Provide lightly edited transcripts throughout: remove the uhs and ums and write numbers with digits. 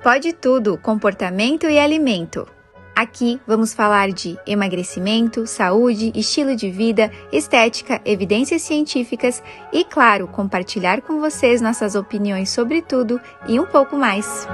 Pode tudo, comportamento e alimento. Aqui vamos falar de emagrecimento, saúde, estilo de vida, estética, evidências científicas e, claro, compartilhar com vocês nossas opiniões sobre tudo e um pouco mais.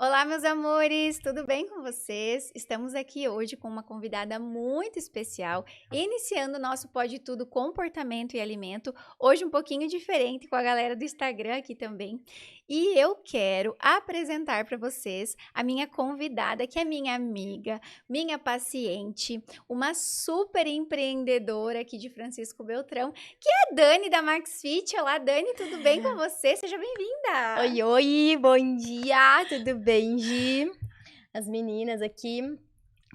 Olá, meus amores, tudo bem com vocês? Estamos aqui hoje com uma convidada muito especial, iniciando o nosso Pode Tudo Comportamento e Alimento, hoje um pouquinho diferente com a galera do Instagram aqui também. E eu quero apresentar para vocês a minha convidada, que é minha amiga, minha paciente, uma super empreendedora aqui de Francisco Beltrão, que é a Dani da Max Fit. Olá, Dani, tudo bem com você? Seja bem-vinda! Oi, oi, bom dia, tudo bem, Gi? As meninas aqui.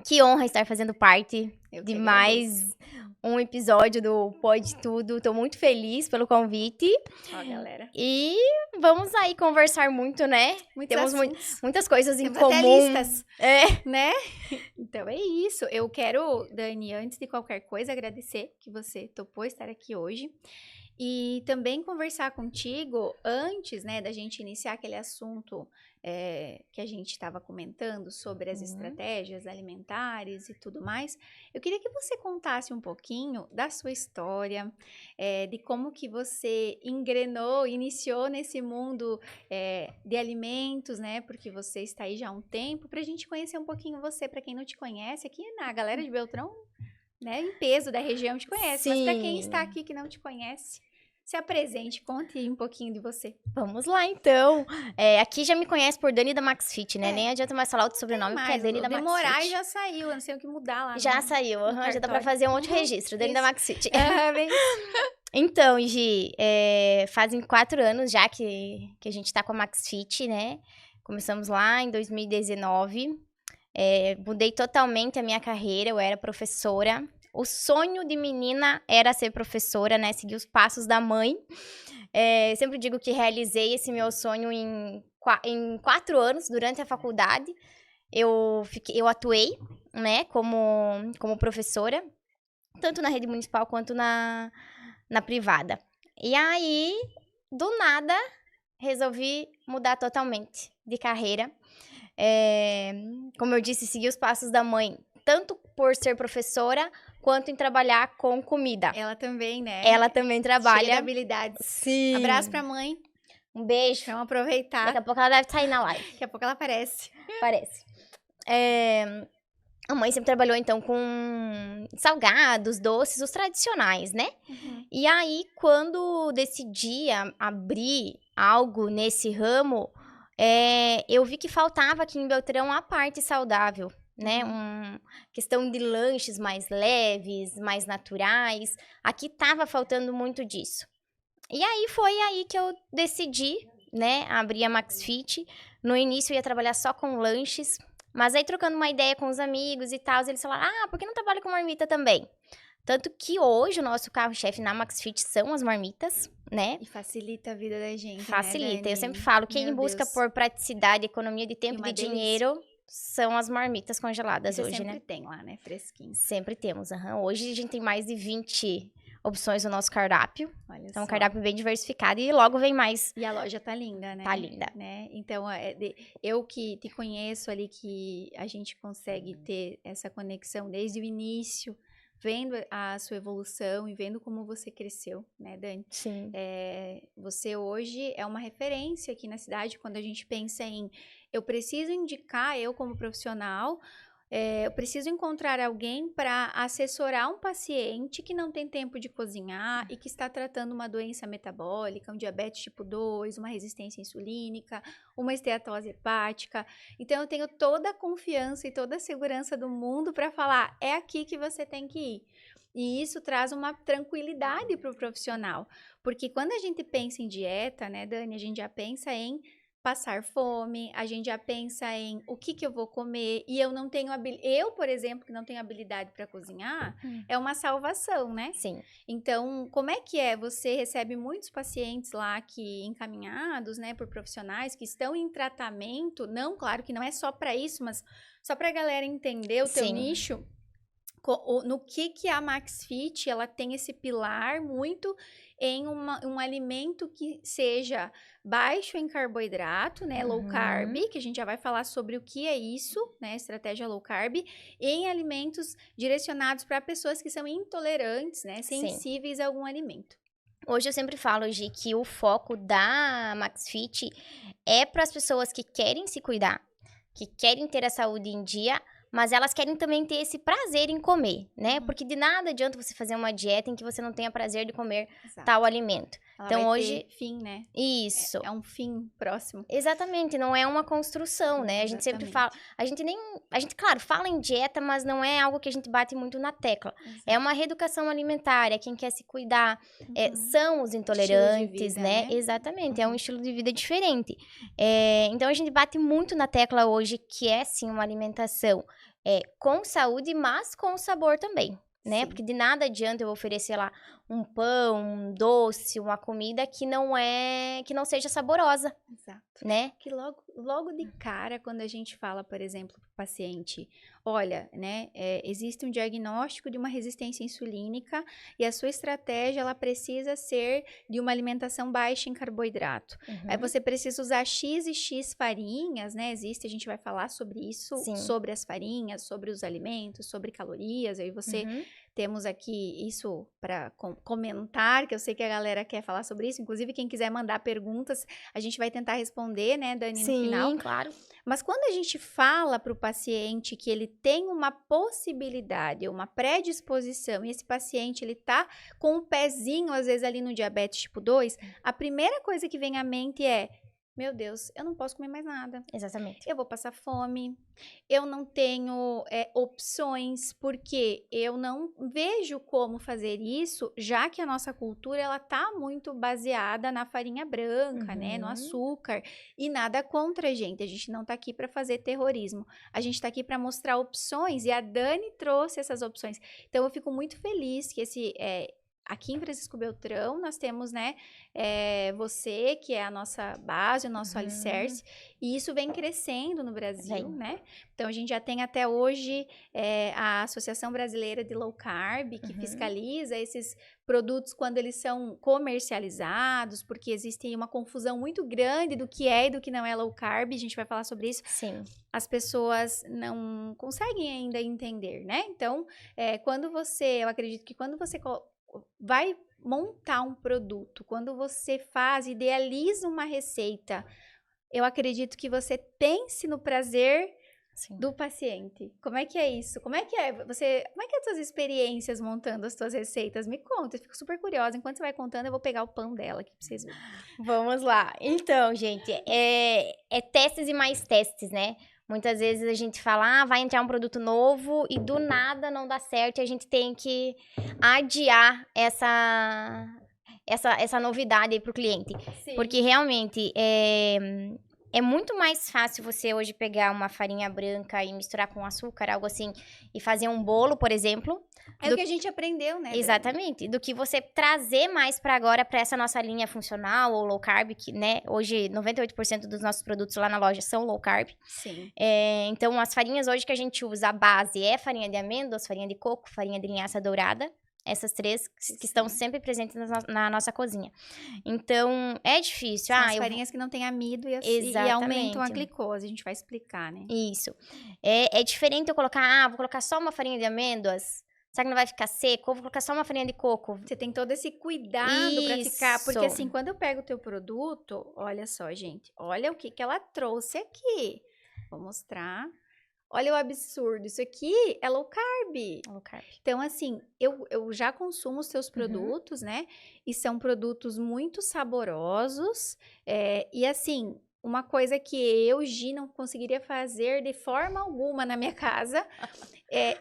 Que honra estar fazendo parte de mais um episódio do Pode Tudo. Tô muito feliz pelo convite. Ó, galera. E vamos aí conversar muito, né? Temos muitas coisas em comum. Até listas, É. né? Então é isso. Eu quero, Dani, antes de qualquer coisa, agradecer que você topou estar aqui hoje. E também conversar contigo antes, né, da gente iniciar aquele assunto que a gente estava comentando sobre as estratégias alimentares e tudo mais. Eu queria que você contasse um pouquinho da sua história, de como que você iniciou nesse mundo de alimentos, né, porque você está aí já há um tempo, para a gente conhecer um pouquinho você, para quem não te conhece, aqui na galera de Beltrão, né, em peso da região te conhece, Sim. Mas para quem está aqui que não te conhece, se apresente, conte um pouquinho de você. Vamos lá, então. Aqui já me conhece por Dani da Max Fit, né? Nem adianta mais falar outro sobrenome, porque é Dani da Max Fit. Demorar e já saiu, eu não sei o que mudar lá. Já saiu, já dá pra fazer um outro registro, Dani da Max Fit. Bem... Então, Gi, fazem 4 anos já que a gente tá com a Max Fit, né? Começamos lá em 2019. Mudei totalmente a minha carreira, eu era professora. O sonho de menina era ser professora, né? Seguir os passos da mãe. Sempre digo que realizei esse meu sonho em 4 anos, durante a faculdade. Eu atuei, né, como professora, tanto na rede municipal quanto na privada. E aí, do nada, resolvi mudar totalmente de carreira. Como eu disse, seguir os passos da mãe, tanto por ser professora, quanto em trabalhar com comida. Ela também, né? Ela também trabalha. Cheia de habilidades. Sim. Abraço pra mãe. Um beijo. Vamos aproveitar. Daqui a pouco ela deve estar aí na live. Daqui a pouco ela aparece. Parece. A mãe sempre trabalhou, então, com salgados, doces, os tradicionais, né? Uhum. E aí, quando decidi abrir algo nesse ramo, eu vi que faltava aqui em Beltrão a parte saudável, né? Questão de lanches mais leves, mais naturais. Aqui tava faltando muito disso. E aí, foi aí que eu decidi, né, abrir a Max Fit. No início, eu ia trabalhar só com lanches. Mas aí, trocando uma ideia com os amigos e tal, eles falaram, por que não trabalha com marmita também? Tanto que hoje, o nosso carro-chefe na Max Fit são as marmitas, né? E facilita a vida da gente, Facilita. Né, Dani? Eu sempre falo, quem busca por praticidade, economia de tempo e de dinheiro, são as marmitas congeladas hoje, sempre né? Sempre tem lá, né? Fresquinho. Sempre temos, Hoje a gente tem mais de 20 opções no nosso cardápio. Olha então, só. Um cardápio bem diversificado e logo vem mais. E a loja tá linda, né? Tá linda. Né? Então, eu que te conheço ali, que a gente consegue ter essa conexão desde o início, vendo a sua evolução e vendo como você cresceu, né, Dani? Sim. Você hoje é uma referência aqui na cidade quando a gente pensa em eu preciso indicar, eu como profissional, eu preciso encontrar alguém para assessorar um paciente que não tem tempo de cozinhar e que está tratando uma doença metabólica, um diabetes tipo 2, uma resistência insulínica, uma esteatose hepática. Então, eu tenho toda a confiança e toda a segurança do mundo para falar, é aqui que você tem que ir. E isso traz uma tranquilidade para o profissional. Porque quando a gente pensa em dieta, né, Dani, a gente já pensa em passar fome, a gente já pensa em o que eu vou comer, e eu não tenho eu, por exemplo, que não tenho habilidade para cozinhar, é uma salvação, né? Sim. Então, como é que é? Você recebe muitos pacientes lá que encaminhados, né, por profissionais que estão em tratamento, não, claro que não é só para isso, mas só para a galera entender o teu nicho. no que a MaxFit, ela tem esse pilar muito em um alimento que seja baixo em carboidrato, né, low carb, que a gente já vai falar sobre o que é isso, né, estratégia low carb, e em alimentos direcionados para pessoas que são intolerantes, né, sensíveis a algum alimento. Hoje eu sempre falo, Gi, que o foco da MaxFit é para as pessoas que querem se cuidar, que querem ter a saúde em dia, mas elas querem também ter esse prazer em comer, né? Porque de nada adianta você fazer uma dieta em que você não tenha prazer de comer tal alimento. Ela então vai hoje ter fim, né? Isso. É um fim próximo. Exatamente, não é uma construção, né? A gente sempre fala, a gente, claro, fala em dieta, mas não é algo que a gente bate muito na tecla. É uma reeducação alimentar, é quem quer se cuidar, são os intolerantes, vida, né? Exatamente, é um estilo de vida diferente. Então a gente bate muito na tecla hoje que é sim uma alimentação com saúde, mas com sabor também. Né? Porque de nada adianta eu oferecer lá um pão, um doce, uma comida que não seja saborosa. Exato. Né? Que logo de cara, quando a gente fala, por exemplo, para o paciente, olha, né, existe um diagnóstico de uma resistência insulínica e a sua estratégia, ela precisa ser de uma alimentação baixa em carboidrato. Aí você precisa usar X e X farinhas, né, a gente vai falar sobre isso, sobre as farinhas, sobre os alimentos, sobre calorias, aí você... Temos aqui isso para comentar, que eu sei que a galera quer falar sobre isso. Inclusive, quem quiser mandar perguntas, a gente vai tentar responder, né, Dani, no final. Sim, claro. Mas quando a gente fala para o paciente que ele tem uma possibilidade, uma predisposição, e esse paciente ele tá com um pezinho, às vezes, ali no diabetes tipo 2, a primeira coisa que vem à mente é: meu Deus, eu não posso comer mais nada. Exatamente. Eu vou passar fome, eu não tenho opções, porque eu não vejo como fazer isso, já que a nossa cultura, ela tá muito baseada na farinha branca, né, no açúcar, e nada contra a gente não tá aqui para fazer terrorismo, a gente tá aqui para mostrar opções, e a Dani trouxe essas opções. Então eu fico muito feliz que aqui em Francisco Beltrão, nós temos, né, você, que é a nossa base, o nosso alicerce, e isso vem crescendo no Brasil, né? Então, a gente já tem até hoje a Associação Brasileira de Low Carb, que fiscaliza esses produtos quando eles são comercializados, porque existe uma confusão muito grande do que é e do que não é low carb, a gente vai falar sobre isso. Sim. As pessoas não conseguem ainda entender, né? Então, eu acredito que quando você vai montar um produto, quando você idealiza uma receita, eu acredito que você pense no prazer do paciente. Como é que é isso? Como é que é as suas experiências montando as suas receitas? Me conta, eu fico super curiosa. Enquanto você vai contando, eu vou pegar o pão dela aqui pra vocês verem. Vamos lá. Então, gente, é testes e mais testes, né? Muitas vezes a gente fala, vai entrar um produto novo e do nada não dá certo e a gente tem que adiar essa novidade aí pro cliente. Sim. Porque realmente é muito mais fácil você hoje pegar uma farinha branca e misturar com açúcar, algo assim, e fazer um bolo, por exemplo. O que a gente aprendeu, né? Exatamente. Do que você trazer mais para agora, para essa nossa linha funcional ou low carb, que, né, hoje 98% dos nossos produtos lá na loja são low carb. Sim. Então, as farinhas hoje que a gente usa, a base é farinha de amêndoas, farinha de coco, farinha de linhaça dourada. Essas três que estão sempre presentes na nossa cozinha. Então, é difícil. São as farinhas que não têm amido e aumentam a glicose. A gente vai explicar, né? Isso. É diferente eu colocar, vou colocar só uma farinha de amêndoas. Será que não vai ficar seco? Ou vou colocar só uma farinha de coco? Você tem todo esse cuidado pra ficar... Porque assim, quando eu pego o teu produto, olha só, gente. Olha o que ela trouxe aqui. Vou mostrar. Olha o absurdo, isso aqui é low carb. Low carb. Então, assim, eu já consumo os seus produtos, né? E são produtos muito saborosos. E assim, uma coisa que eu, Gi, não conseguiria fazer de forma alguma na minha casa.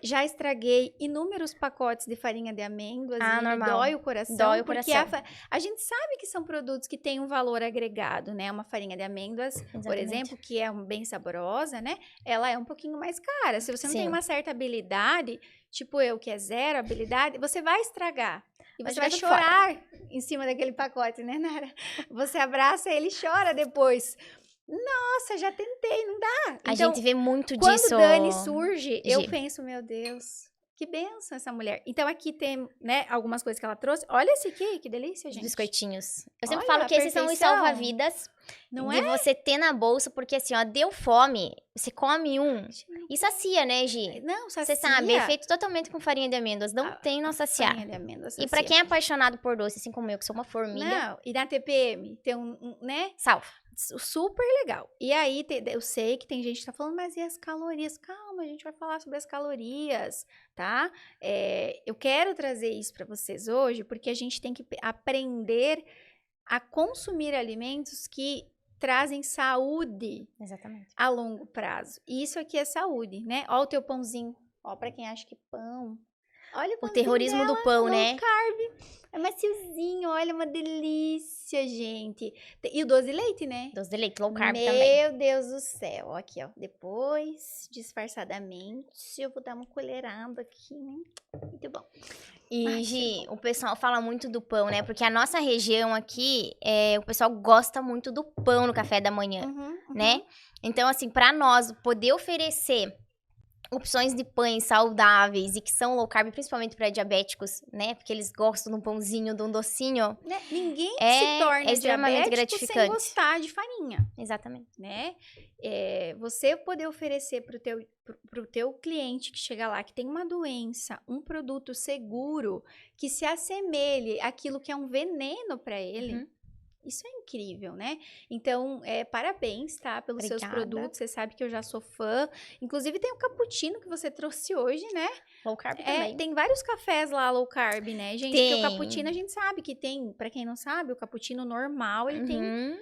Já estraguei inúmeros pacotes de farinha de amêndoas e normal. Dói o coração. Dói o porque coração. a gente sabe que são produtos que têm um valor agregado, né? Uma farinha de amêndoas, por exemplo, que é bem saborosa, né? Ela é um pouquinho mais cara. Se você não tem uma certa habilidade, tipo eu, que é zero habilidade, você vai estragar. E você vai chorar em cima daquele pacote, né, Nara? Você abraça ele e chora depois. Nossa, já tentei, não dá. A gente vê muito quando disso. Quando Dani surge, eu penso, meu Deus, Que benção essa mulher. Então, aqui tem, né, algumas coisas que ela trouxe. Olha esse aqui, que delícia, Os gente. biscoitinhos. Eu sempre Olha, falo a que esses são os perfeição. salva-vidas Não de é? você ter na bolsa, porque assim, ó, deu fome, você come um e sacia, né, Gi? Não, Você sabe, é sacia. feito totalmente com farinha de amêndoas, não tem não saciar. Farinha de amêndoas E pra sacia. quem é apaixonado por doce, assim como eu, que sou uma formiga, Não, e na TPM tem né? salva. Super legal. E aí, eu sei que tem gente que tá falando, mas e as calorias? Calma, a gente vai falar sobre as calorias, tá? Eu quero trazer isso para vocês hoje, porque a gente tem que aprender a consumir alimentos que trazem saúde Exatamente. a longo prazo. E isso aqui é saúde, né? Ó o teu pãozinho. Ó, para quem acha que pão... Olha O terrorismo dela, do pão, low né? carb. É maciozinho, olha, uma delícia, gente. E o doce de leite, né? Doce de leite, low carb também. Meu Deus do céu. Ó, aqui, ó. Depois, disfarçadamente, eu vou dar uma colherada aqui, né? Muito bom. E, Ai, Gi, o pessoal fala muito do pão, né? Porque a nossa região aqui, o pessoal gosta muito do pão no café da manhã, né? Então, assim, pra nós poder oferecer opções de pães saudáveis e que são low carb, principalmente para diabéticos, né? Porque eles gostam de um pãozinho, de um docinho. Né? Ninguém se torna extremamente diabético sem gratificante. gostar de farinha. Exatamente. Né? Você poder oferecer pro teu cliente que chega lá, que tem uma doença, um produto seguro, que se assemelhe àquilo que é um veneno para ele. Isso é incrível, né? Então, parabéns, tá? Pelos seus produtos. Você sabe que eu já sou fã. Inclusive, tem o cappuccino que você trouxe hoje, né? Low carb também. Tem vários cafés lá low carb, né, gente? Tem. Porque o cappuccino a gente sabe que tem, pra quem não sabe, o cappuccino normal, ele tem...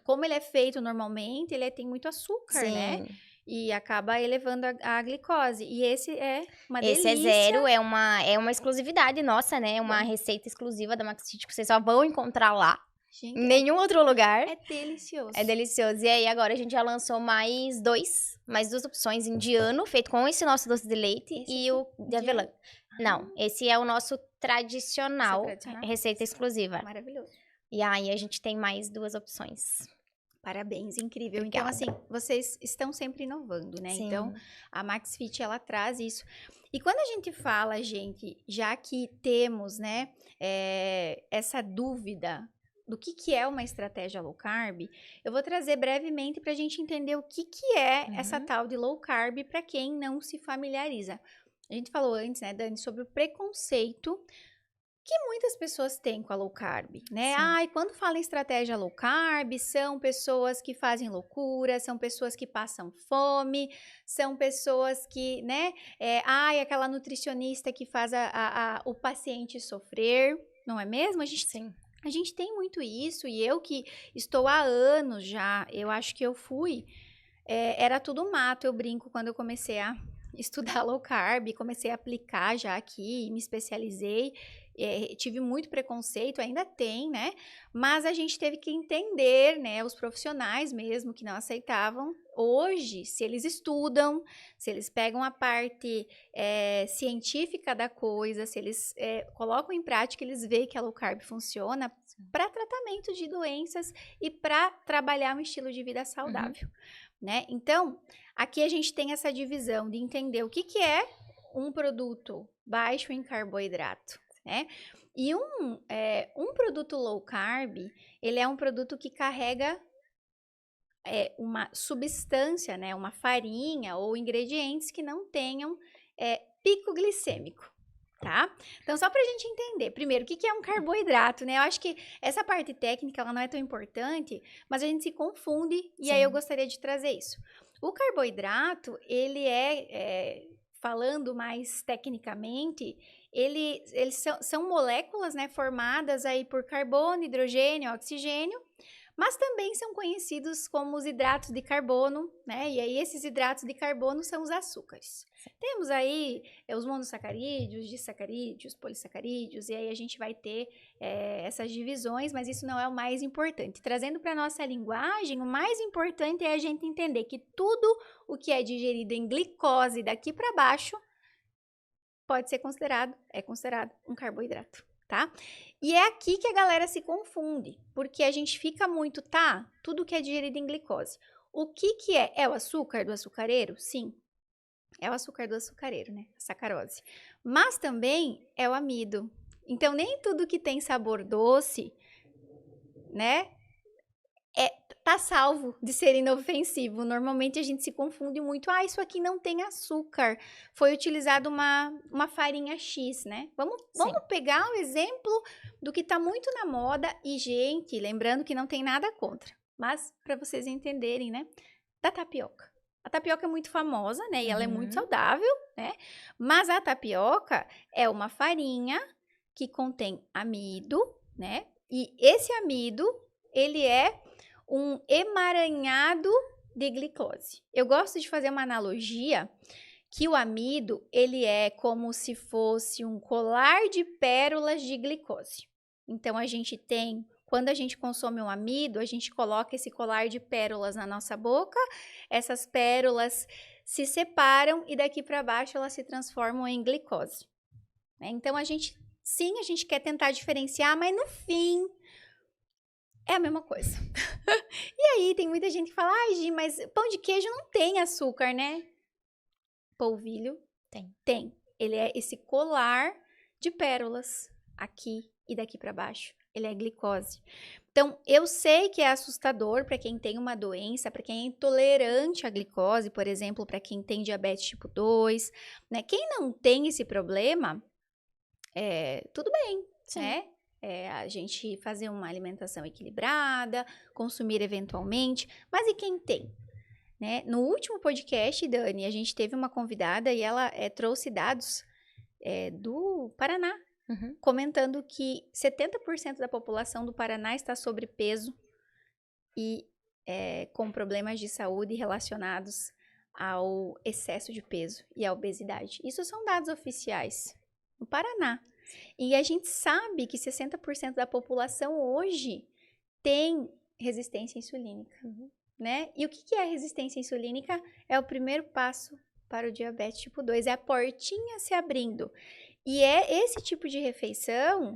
Como ele é feito normalmente, ele tem muito açúcar, né? E acaba elevando a glicose. E esse é uma delícia. Esse é zero, é uma exclusividade nossa, né? Uma receita exclusiva da Maxfit que vocês só vão encontrar lá. Gente, em nenhum outro lugar. É delicioso. É delicioso. E aí, agora a gente já lançou mais duas opções: indiano, feito com esse nosso doce de leite, e o de avelã. Não, esse é o nosso tradicional, receita exclusiva. Maravilhoso. E aí, a gente tem mais 2 opções. Parabéns, incrível. Obrigada. Então, assim, vocês estão sempre inovando, né? Sim. Então, a Maxfit, ela traz isso. E quando a gente fala, gente, já que temos, né, essa dúvida do que é uma estratégia low carb, eu vou trazer brevemente para a gente entender o que é essa tal de low carb para quem não se familiariza. A gente falou antes, né, Dani, sobre o preconceito que muitas pessoas têm com a low carb, né? Ai, quando fala em estratégia low carb, são pessoas que fazem loucura, são pessoas que passam fome, são pessoas que, né? Aquela nutricionista que faz o paciente sofrer, não é mesmo? A gente tem muito isso, e eu que estou há anos já, eu acho que eu fui, era tudo mato, eu brinco, quando eu comecei a estudar low carb, comecei a aplicar já aqui, me especializei, tive muito preconceito, ainda tem, né? Mas a gente teve que entender, né? Os profissionais mesmo que não aceitavam. Hoje, se eles estudam, se eles pegam a parte científica da coisa, se eles colocam em prática, eles veem que a low carb funciona para tratamento de doenças e para trabalhar um estilo de vida saudável, né? Então, aqui a gente tem essa divisão de entender o que é um produto baixo em carboidrato, né? E um produto low carb, ele é um produto que carrega uma substância, né? Uma farinha ou ingredientes que não tenham pico glicêmico, tá? Então, só pra gente entender, primeiro, o que é um carboidrato, né? Eu acho que essa parte técnica, ela não é tão importante, mas a gente se confunde, e aí eu gostaria de trazer isso. O carboidrato, ele falando mais tecnicamente, eles são moléculas, né, formadas aí por carbono, hidrogênio, oxigênio, mas também são conhecidos como os hidratos de carbono, né? E aí esses hidratos de carbono são os açúcares. Temos aí os monossacarídeos, disacarídeos, polissacarídeos, e aí a gente vai ter essas divisões, mas isso não é o mais importante. Trazendo para a nossa linguagem, o mais importante é a gente entender que tudo o que é digerido em glicose daqui para baixo pode ser considerado um carboidrato, tá? E é aqui que a galera se confunde, porque a gente fica muito, tudo que é digerido em glicose. O que é? É o açúcar do açucareiro? Sim. É o açúcar do açucareiro, né? A sacarose. mas também é o amido. Então, nem tudo que tem sabor doce, né, tá salvo de ser inofensivo. Normalmente a gente se confunde muito. Ah, isso aqui não tem açúcar. Foi utilizado uma farinha X, né? Vamos pegar o exemplo do que tá muito na moda. E, gente, lembrando que não tem nada contra. Mas, para vocês entenderem, né? Da tapioca. A tapioca é muito famosa, né? E ela é muito saudável, né? Mas a tapioca é uma farinha que contém amido, né? E esse amido, ele é um emaranhado de glicose. Eu gosto de fazer uma analogia que o amido, ele é como se fosse um colar de pérolas de glicose. Então, a gente tem, quando a gente consome um amido, a gente coloca esse colar de pérolas na nossa boca, essas pérolas se separam e daqui para baixo elas se transformam em glicose. Então, a gente quer tentar diferenciar, mas no fim é a mesma coisa. E aí, tem muita gente que fala, ai, Gi, mas pão de queijo não tem açúcar, né? Polvilho tem. Ele é esse colar de pérolas aqui e daqui para baixo. Ele é glicose. Então, eu sei que é assustador para quem tem uma doença, para quem é intolerante à glicose, por exemplo, para quem tem diabetes tipo 2, né? Quem não tem esse problema, tudo bem, né? A gente fazer uma alimentação equilibrada, consumir eventualmente, mas e quem tem? Né? No último podcast, Dani, a gente teve uma convidada e ela trouxe dados do Paraná, comentando que 70% da população do Paraná está sobrepeso e com problemas de saúde relacionados ao excesso de peso e à obesidade. Isso são dados oficiais no Paraná. E a gente sabe que 60% da população hoje tem resistência insulínica, né? E o que é a resistência insulínica? É o primeiro passo para o diabetes tipo 2, é a portinha se abrindo. E é esse tipo de refeição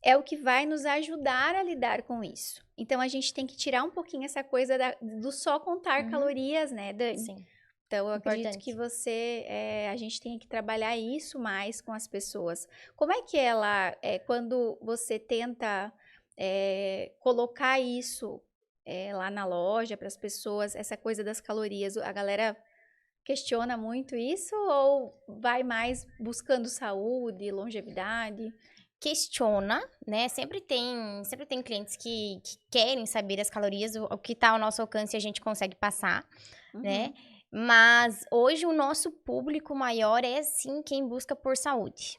é o que vai nos ajudar a lidar com isso. Então, a gente tem que tirar um pouquinho essa coisa do só contar calorias, né, Dani? Sim. Então, eu acredito que a gente tem que trabalhar isso mais com as pessoas. Como é que ela, quando você tenta colocar isso lá na loja para as pessoas, essa coisa das calorias, a galera questiona muito isso ou vai mais buscando saúde, longevidade? Questiona, né? Sempre tem clientes que querem saber as calorias, o que está ao nosso alcance a gente consegue passar, né? Mas hoje o nosso público maior é sim quem busca por saúde,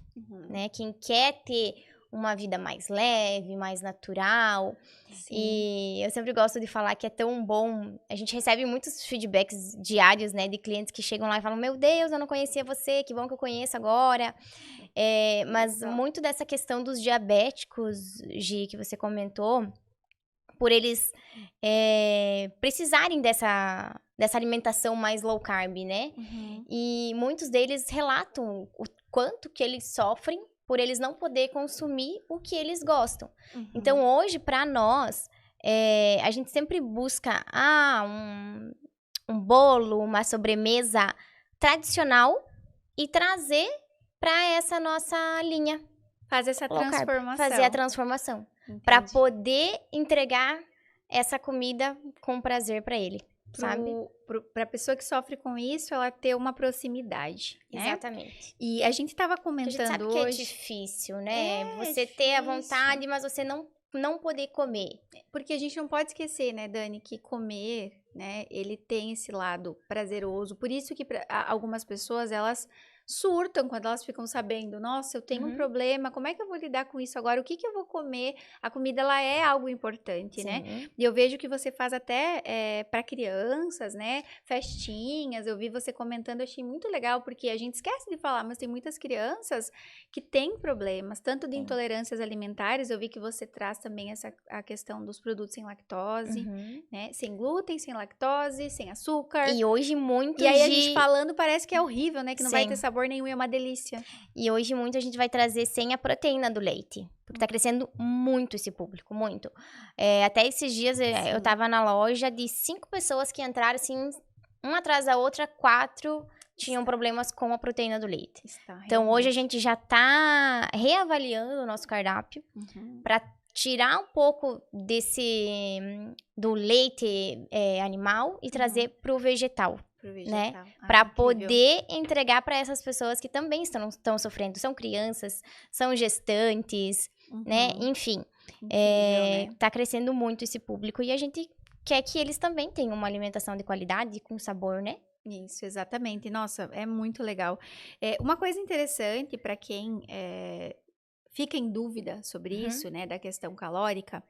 né? Quem quer ter uma vida mais leve, mais natural. Sim. E eu sempre gosto de falar que é tão bom. A gente recebe muitos feedbacks diários, né, de clientes que chegam lá e falam: meu Deus, eu não conhecia você, que bom que eu conheço agora. Mas muito dessa questão dos diabéticos, Gi, que você comentou, por eles precisarem dessa alimentação mais low carb, né? E muitos deles relatam o quanto que eles sofrem por eles não poder consumir o que eles gostam. Então, hoje, para nós, a gente sempre busca um bolo, uma sobremesa tradicional e trazer para essa nossa linha. Fazer essa transformação. Fazer a transformação. Para poder entregar essa comida com prazer para ele, sabe? Para a pessoa que sofre com isso, ela ter uma proximidade, né? Exatamente. E a gente estava comentando hoje... A gente sabe que é difícil, né? Você ter a vontade, mas você não poder comer. Porque a gente não pode esquecer, né, Dani, que comer, né, ele tem esse lado prazeroso. Por isso que algumas pessoas, elas surtam quando elas ficam sabendo, nossa, eu tenho um problema, como é que eu vou lidar com isso agora? O que eu vou comer? A comida, ela é algo importante, né? E eu vejo que você faz até para crianças, né? Festinhas, eu vi você comentando, eu achei muito legal, porque a gente esquece de falar, mas tem muitas crianças que têm problemas, tanto de intolerâncias alimentares, eu vi que você traz também a questão dos produtos sem lactose, né? Sem glúten, sem lactose, sem açúcar. E hoje muito E aí a gente falando parece que é horrível, né? Que não vai ter sabor nenhum, é uma delícia. E hoje muito a gente vai trazer sem a proteína do leite. Porque tá crescendo muito esse público, muito. Até esses dias eu tava na loja de 5 pessoas que entraram assim, uma atrás da outra, 4 tinham problemas com a proteína do leite. Está Então, hoje a realmente. gente já tá reavaliando o nosso cardápio para tirar um pouco do leite animal e trazer pro vegetal, Pro né? vegetal. Para Incrível. poder entregar para essas pessoas que também estão sofrendo. São crianças, são gestantes, né? Enfim, Incrível, né? tá crescendo muito esse público e a gente quer que eles também tenham uma alimentação de qualidade, com sabor, né? Isso, exatamente. Nossa, é muito legal. Uma coisa interessante para quem fica em dúvida sobre isso, né, da questão calórica,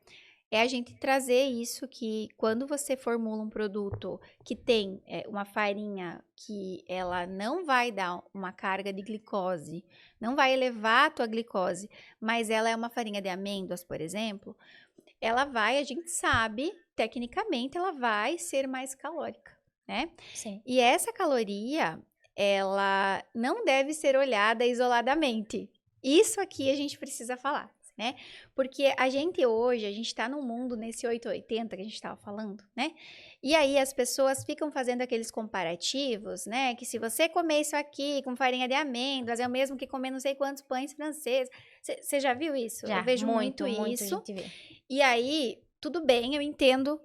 é a gente trazer isso que quando você formula um produto que tem uma farinha que ela não vai dar uma carga de glicose, não vai elevar a tua glicose, mas ela é uma farinha de amêndoas, por exemplo, ela vai, a gente sabe, tecnicamente, ela vai ser mais calórica, né? Sim. E essa caloria, ela não deve ser olhada isoladamente. Isso aqui a gente precisa falar, né? Porque a gente hoje, a gente tá num mundo nesse 880 que a gente tava falando, né? E aí as pessoas ficam fazendo aqueles comparativos, né? Que se você comer isso aqui com farinha de amêndoas, é o mesmo que comer não sei quantos pães franceses. Você já viu isso? Já, Eu vejo muito a isso. gente vê. E aí, tudo bem, eu entendo.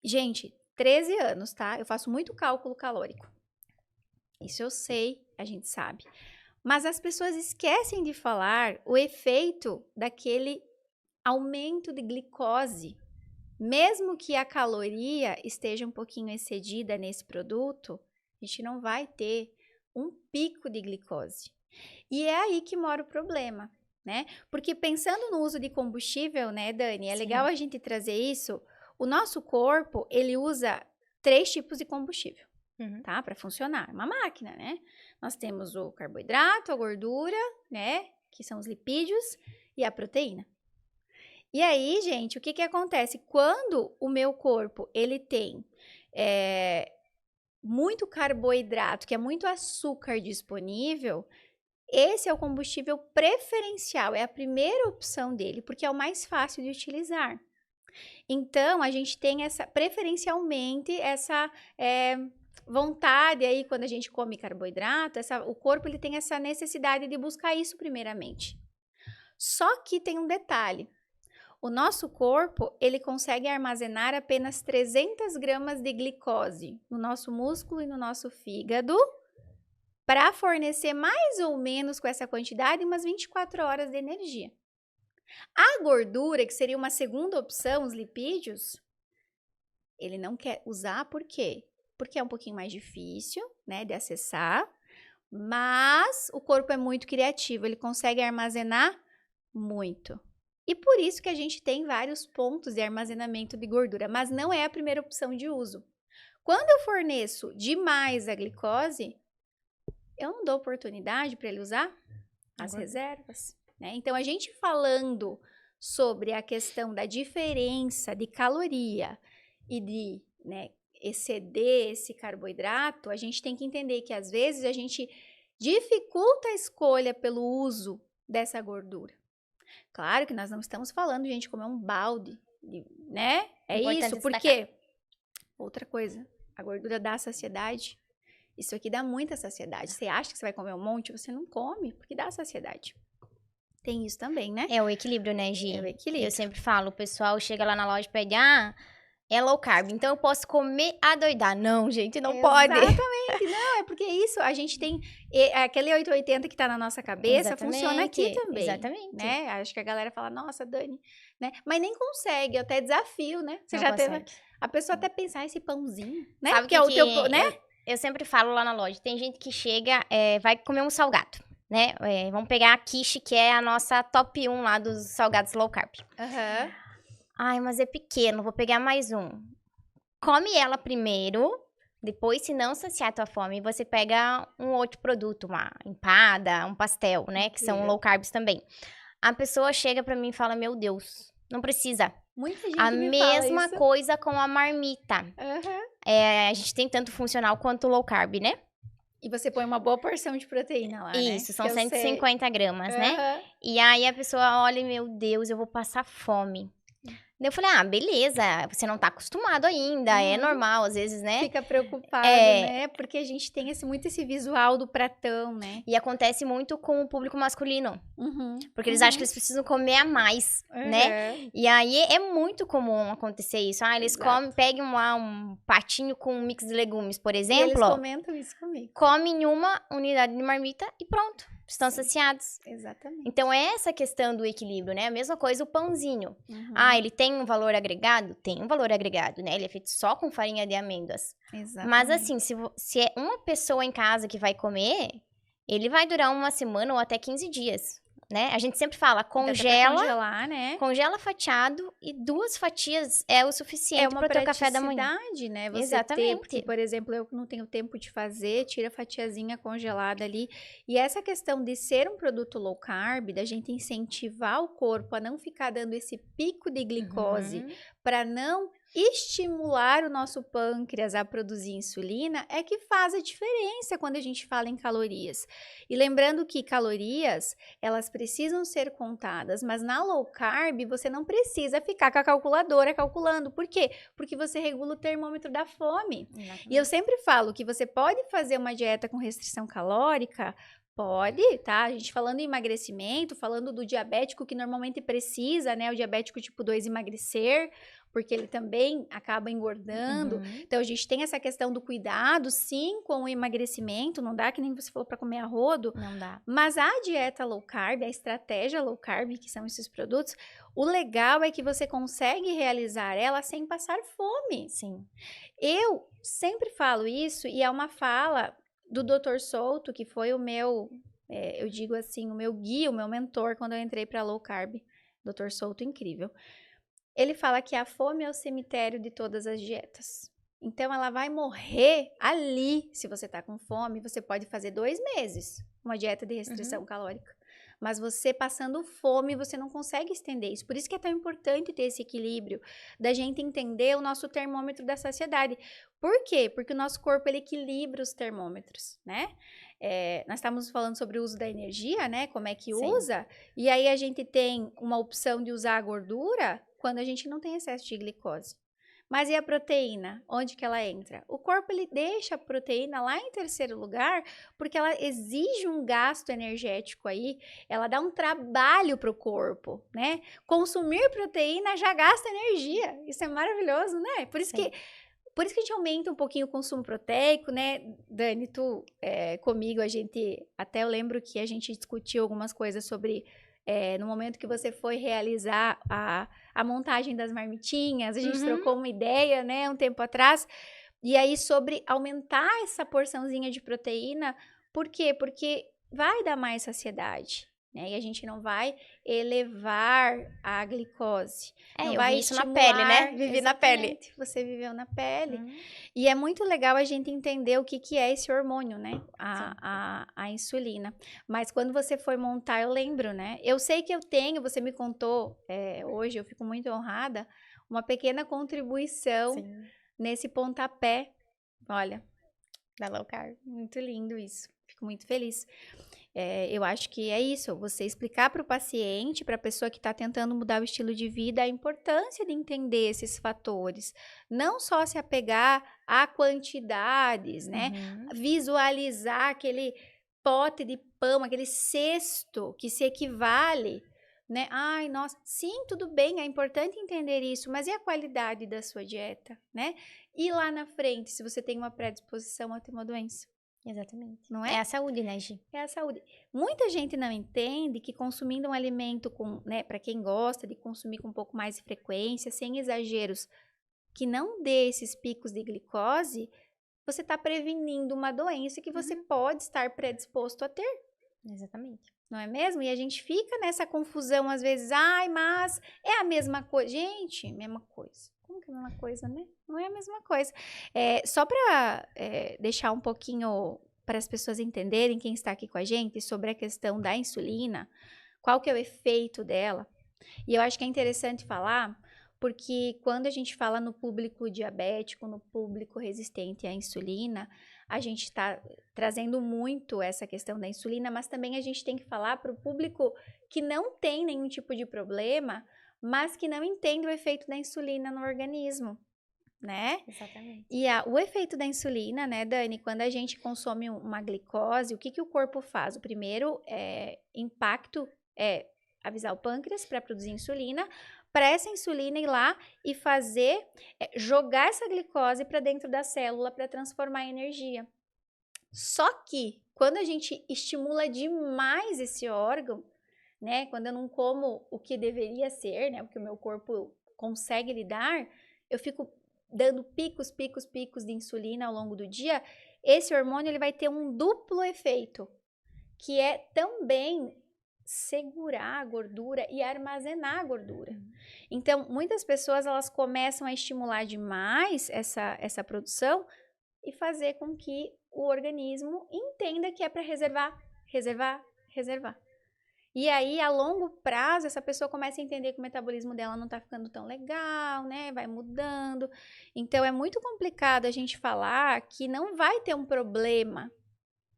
Gente, 13 anos, tá? Eu faço muito cálculo calórico. Isso eu sei, a gente sabe. Mas as pessoas esquecem de falar o efeito daquele aumento de glicose. Mesmo que a caloria esteja um pouquinho excedida nesse produto, a gente não vai ter um pico de glicose. E é aí que mora o problema, né? Porque pensando no uso de combustível, né, Dani? É legal a gente trazer isso. O nosso corpo, ele usa 3 tipos de combustível, tá? Para funcionar. É uma máquina, né? Nós temos o carboidrato, a gordura, né? Que são os lipídios e a proteína. E aí, gente, o que que acontece? Quando o meu corpo, ele tem muito carboidrato, que é muito açúcar disponível, esse é o combustível preferencial, é a primeira opção dele, porque é o mais fácil de utilizar. Então, a gente tem preferencialmente, essa vontade aí, quando a gente come carboidrato, o corpo ele tem essa necessidade de buscar isso primeiramente. Só que tem um detalhe. O nosso corpo, ele consegue armazenar apenas 300 gramas de glicose no nosso músculo e no nosso fígado, para fornecer mais ou menos com essa quantidade umas 24 horas de energia. A gordura, que seria uma segunda opção, os lipídios, ele não quer usar por quê? Porque é um pouquinho mais difícil, né, de acessar, mas o corpo é muito criativo, ele consegue armazenar muito. E por isso que a gente tem vários pontos de armazenamento de gordura, mas não é a primeira opção de uso. Quando eu forneço demais a glicose, eu não dou oportunidade para ele usar as reservas, né? Então, a gente falando sobre a questão da diferença de caloria e de, né, exceder esse carboidrato, a gente tem que entender que, às vezes, a gente dificulta a escolha pelo uso dessa gordura. Claro que nós não estamos falando, gente, comer um balde, né? É Importante isso, porque... Outra coisa, a gordura dá saciedade. Isso aqui dá muita saciedade. Você acha que você vai comer um monte, você não come, porque dá saciedade. Tem isso também, né? É o equilíbrio, né, Gi? É o equilíbrio. Eu sempre falo, o pessoal chega lá na loja e pede, é low carb, então eu posso comer adoidar. Não, gente, não pode. Exatamente, não, é porque isso, a gente tem, aquele 880 que tá na nossa cabeça, funciona aqui também. Exatamente. Né? Acho que a galera fala, nossa, Dani, né? Mas nem consegue, eu até desafio, né? Você Não já consegue. teve, a pessoa até pensar esse pãozinho, né? Sabe Porque é o teu, né? Eu sempre falo lá na loja, tem gente que chega, vai comer um salgado, né? Vamos pegar a quiche, que é a nossa top 1 lá dos salgados low carb. Ai, mas é pequeno, vou pegar mais um. Come ela primeiro, depois, se não saciar a tua fome, você pega um outro produto, uma empada, um pastel, né? Que são low carbs também. A pessoa chega pra mim e fala, meu Deus, não precisa. Muita gente A me mesma fala isso. coisa com a marmita. A gente tem tanto funcional quanto low carb, né? E você põe uma boa porção de proteína lá, né? Isso, são 150 gramas, né? E aí a pessoa olha e, meu Deus, eu vou passar fome. Daí eu falei, ah, beleza, você não tá acostumado ainda, é normal, às vezes, né? Fica preocupado, né? Porque a gente tem muito esse visual do pratão, né? E acontece muito com o público masculino. Porque eles acham que eles precisam comer a mais, né? E aí é muito comum acontecer isso. Ah, eles pegam lá um patinho com um mix de legumes, por exemplo. E eles comentam isso comigo. Comem uma unidade de marmita e pronto. Estão saciados. Exatamente. Então, é essa questão do equilíbrio, né? A mesma coisa o pãozinho. Ah, ele tem um valor agregado? Tem um valor agregado, né? Ele é feito só com farinha de amêndoas. Exatamente. Mas assim, se é uma pessoa em casa que vai comer, ele vai durar uma semana ou até 15 dias, né? A gente sempre fala, congela, congelar, né? Congela fatiado e 2 fatias é o suficiente para o teu café da manhã. Né? Você Exatamente. porque, por exemplo, eu não tenho tempo de fazer, tira a fatiazinha congelada ali. E essa questão de ser um produto low carb, da gente incentivar o corpo a não ficar dando esse pico de glicose para não estimular o nosso pâncreas a produzir insulina, é que faz a diferença quando a gente fala em calorias. E lembrando que calorias, elas precisam ser contadas, mas na low carb você não precisa ficar com a calculadora calculando. Por quê? Porque você regula o termômetro da fome. E eu sempre falo que você pode fazer uma dieta com restrição calórica. Pode, tá? A gente falando em emagrecimento, falando do diabético que normalmente precisa, né? O diabético tipo 2 emagrecer, porque ele também acaba engordando. Então, a gente tem essa questão do cuidado, sim, com o emagrecimento. Não dá, que nem você falou, para comer a rodo. Não dá. Mas a dieta low carb, a estratégia low carb, que são esses produtos, o legal é que você consegue realizar ela sem passar fome. Sim. Eu sempre falo isso, e é uma fala do Dr. Souto, que foi o meu, eu digo assim, o meu guia, o meu mentor quando eu entrei para low carb. Dr. Souto, incrível. Ele fala que a fome é o cemitério de todas as dietas. Então, ela vai morrer ali. Se você tá com fome, você pode fazer 2 meses uma dieta de restrição calórica. Mas você passando fome, você não consegue estender isso. Por isso que é tão importante ter esse equilíbrio, da gente entender o nosso termômetro da saciedade. Por quê? Porque o nosso corpo, ele equilibra os termômetros, né? Nós estávamos falando sobre o uso da energia, né? Como é que usa. E aí, a gente tem uma opção de usar a gordura quando a gente não tem excesso de glicose. Mas e a proteína? Onde que ela entra? O corpo, ele deixa a proteína lá em terceiro lugar, porque ela exige um gasto energético aí, ela dá um trabalho para o corpo, né? Consumir proteína já gasta energia. Isso é maravilhoso, né? Por isso que a gente aumenta um pouquinho o consumo proteico, né? Dani, tu comigo, até eu lembro que a gente discutiu algumas coisas sobre... no momento que você foi realizar a montagem das marmitinhas, a gente trocou uma ideia, né, um tempo atrás, e aí sobre aumentar essa porçãozinha de proteína. Por quê? Porque vai dar mais saciedade, né, e a gente não vai elevar a glicose. Não eu vai vi isso na pele, né? Vivi na pele. Você viveu na pele. E é muito legal a gente entender o que é esse hormônio, né? A insulina. Mas quando você foi montar, eu lembro, né? Eu sei que eu tenho, você me contou hoje, eu fico muito honrada, uma pequena contribuição nesse pontapé. Olha, da low carb. Muito lindo isso. Fico muito feliz. Eu acho que é isso, você explicar para o paciente, para a pessoa que está tentando mudar o estilo de vida, a importância de entender esses fatores. Não só se apegar a quantidades, né? Visualizar aquele pote de pão, aquele cesto que se equivale, né? Ai, nossa, sim, tudo bem, é importante entender isso, mas e a qualidade da sua dieta, né? E lá na frente, se você tem uma predisposição a ter uma doença. Exatamente. Não é? É a saúde, né, Gi? É a saúde. Muita gente não entende que consumindo um alimento né, para quem gosta de consumir com um pouco mais de frequência, sem exageros, que não dê esses picos de glicose, você está prevenindo uma doença que você pode estar predisposto a ter. Exatamente. Não é mesmo? E a gente fica nessa confusão às vezes, ai, mas é a mesma coisa. Gente, mesma coisa. Como que é a mesma coisa, né? Não é a mesma coisa. Só para deixar um pouquinho para as pessoas entenderem, quem está aqui com a gente, sobre a questão da insulina, qual que é o efeito dela. E eu acho que é interessante falar, porque quando a gente fala no público diabético, no público resistente à insulina, a gente está trazendo muito essa questão da insulina, mas também a gente tem que falar para o público que não tem nenhum tipo de problema, mas que não entende o efeito da insulina no organismo, né? Exatamente. E o efeito da insulina, né, Dani, quando a gente consome uma glicose, o que o corpo faz? O primeiro impacto é avisar o pâncreas para produzir insulina, para essa insulina ir lá e fazer, jogar essa glicose para dentro da célula para transformar em energia. Só que, quando a gente estimula demais esse órgão, né, quando eu não como o que deveria ser, né, o que o meu corpo consegue lidar, eu fico dando picos de insulina ao longo do dia, esse hormônio ele vai ter um duplo efeito, que é também segurar a gordura e armazenar a gordura. Então, muitas pessoas elas começam a estimular demais essa produção e fazer com que o organismo entenda que é para reservar. E aí, a longo prazo, essa pessoa começa a entender que o metabolismo dela não tá ficando tão legal, né? Vai mudando. Então, é muito complicado a gente falar que não vai ter um problema.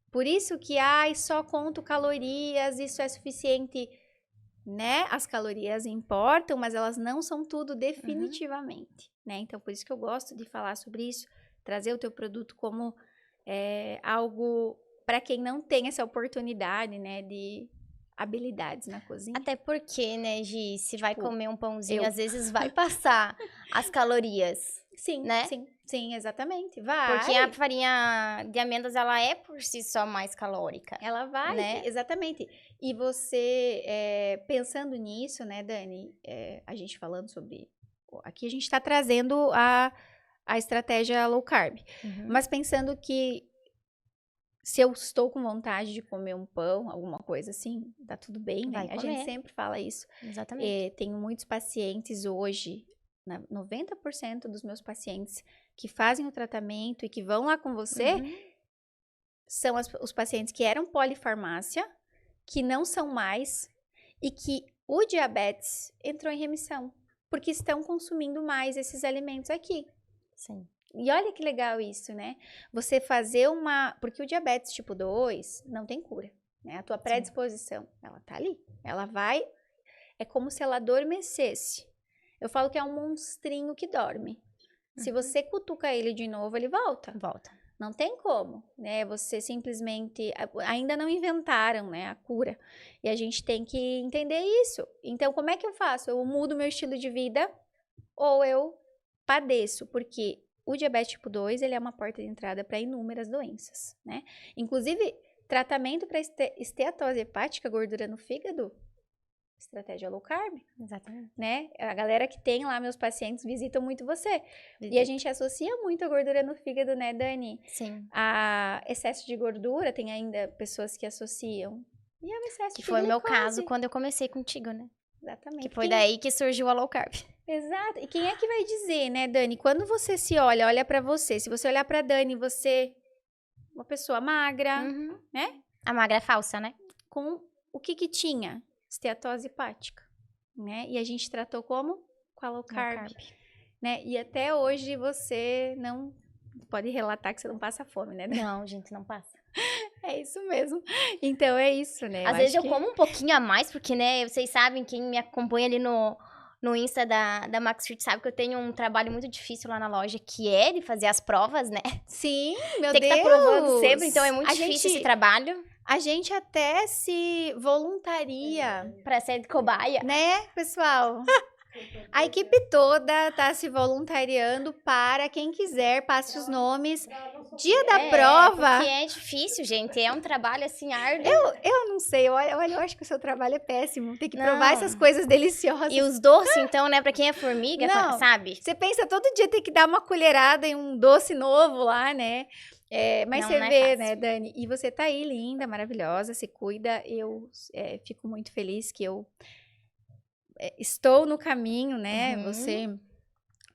Por isso que, só conto calorias, isso é suficiente, né? As calorias importam, mas elas não são tudo definitivamente, né? Então, por isso que eu gosto de falar sobre isso, trazer o teu produto como algo para quem não tem essa oportunidade, né? De habilidades na cozinha. Até porque, né, Gi, se vai comer um pãozinho, às vezes vai passar as calorias. Sim, né? Sim, exatamente. Vai. Porque a farinha de amêndoas, ela é por si só mais calórica. Ela vai, né? Exatamente. E você, pensando nisso, né, Dani, a gente falando sobre... Aqui a gente tá trazendo a estratégia low carb. Mas pensando que se eu estou com vontade de comer um pão, alguma coisa assim, tá tudo bem, né? A gente sempre fala isso. Exatamente. Tenho muitos pacientes hoje, 90% dos meus pacientes que fazem o tratamento e que vão lá com você, são os pacientes que eram polifarmácia, que não são mais, e que o diabetes entrou em remissão, porque estão consumindo mais esses alimentos aqui. Sim. E olha que legal isso, né? Você fazer porque o diabetes tipo 2 não tem cura, né? A tua predisposição, ela tá ali. Ela vai, é como se ela adormecesse. Eu falo que é um monstrinho que dorme. Se você cutuca ele de novo, ele volta. Não tem como, né? Você simplesmente... Ainda não inventaram, né, a cura. E a gente tem que entender isso. Então, como é que eu faço? Eu mudo meu estilo de vida ou eu padeço? Porque o diabetes tipo 2, ele é uma porta de entrada para inúmeras doenças, né? Inclusive, tratamento para esteatose hepática, gordura no fígado, estratégia low carb. Exatamente. Né? A galera que tem lá, meus pacientes, visitam muito você. E a gente associa muito a gordura no fígado, né, Dani? Sim. A excesso de gordura, tem ainda pessoas que associam. E é o excesso de Que foi o meu glicose. caso quando eu comecei contigo, né? Exatamente. Que foi daí que surgiu a low carb. Exato. E quem é que vai dizer, né, Dani? Quando você se olha pra você. Se você olhar pra Dani, você... Uma pessoa magra, né? A magra é falsa, né? Com o que tinha? Esteatose hepática, né? E a gente tratou como? Com a low carb, né? E até hoje você não pode relatar que você não passa fome, né? Não, gente, não passa. É isso mesmo. Então é isso, né? Às vezes eu como um pouquinho a mais, porque, né, vocês sabem, quem me acompanha ali no Insta da Max Fit sabe que eu tenho um trabalho muito difícil lá na loja, que é de fazer as provas, né? Sim, meu Deus! Tem que estar provando sempre, então é muito difícil esse trabalho. A gente até se voluntaria pra ser de cobaia. Né, pessoal? A equipe toda tá se voluntariando para quem quiser, passe os nomes. Dia da prova. Porque é difícil, gente. É um trabalho assim árduo. Eu não sei. Olha, eu acho que o seu trabalho é péssimo. Tem que provar essas coisas deliciosas. E os doces, então, né? Pra quem é formiga, sabe? Você pensa todo dia tem que dar uma colherada em um doce novo lá, né? Mas você vê, né, Dani? E você tá aí linda, maravilhosa, se cuida. Eu fico muito feliz que eu estou no caminho, né? Você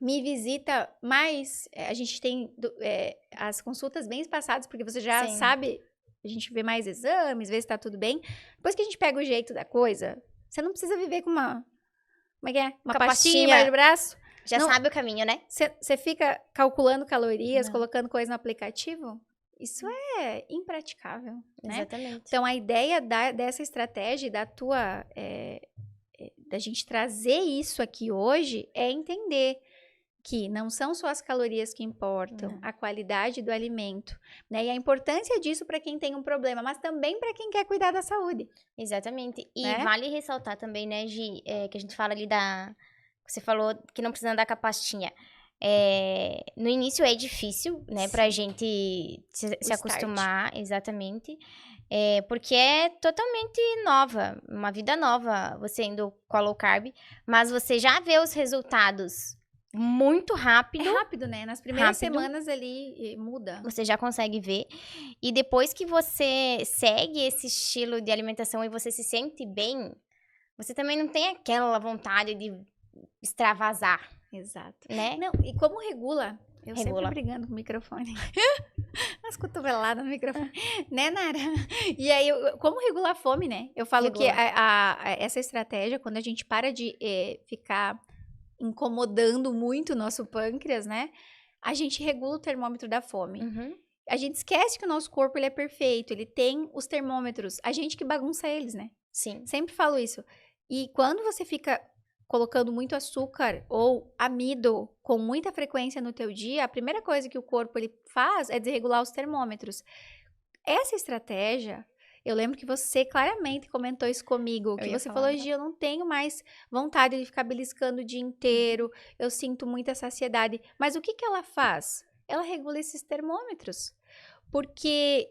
me visita mais. A gente tem as consultas bem espaçadas, porque você já sabe. A gente vê mais exames, vê se tá tudo bem. Depois que a gente pega o jeito da coisa, você não precisa viver com uma... Como é que é? Uma pastinha embaixo do braço. Já sabe o caminho, né? Você fica calculando calorias, colocando coisa no aplicativo. Isso é impraticável, né? Exatamente. Então, a ideia dessa estratégia, da tua da gente trazer isso aqui hoje é entender que não são só as calorias que importam, a qualidade do alimento, né? E a importância disso para quem tem um problema, mas também para quem quer cuidar da saúde. Exatamente. E né? vale ressaltar também, né, Gi, que a gente fala ali da... Você falou que não precisa andar com a pastinha. No início é difícil, né, pra gente se acostumar, exatamente. Porque é totalmente nova, uma vida nova, você indo com a low carb. Mas você já vê os resultados muito rápido. É rápido, né? Nas primeiras semanas ali muda. Você já consegue ver. E depois que você segue esse estilo de alimentação e você se sente bem, você também não tem aquela vontade de extravasar. Exato. Né? Não, e como regula? Eu sempre brigando com o microfone. Umas cotoveladas no microfone. Né, Nara? E aí, como regular a fome, né? Eu falo que essa estratégia, quando a gente para de ficar incomodando muito o nosso pâncreas, né? A gente regula o termômetro da fome. A gente esquece que o nosso corpo ele é perfeito, ele tem os termômetros. A gente que bagunça eles, né? Sim. Sempre falo isso. E quando você fica colocando muito açúcar ou amido com muita frequência no teu dia, a primeira coisa que o corpo ele faz é desregular os termômetros. Essa estratégia, eu lembro que você claramente comentou isso comigo, que você falou, Gi, eu não tenho mais vontade de ficar beliscando o dia inteiro, eu sinto muita saciedade. Mas o que ela faz? Ela regula esses termômetros. Porque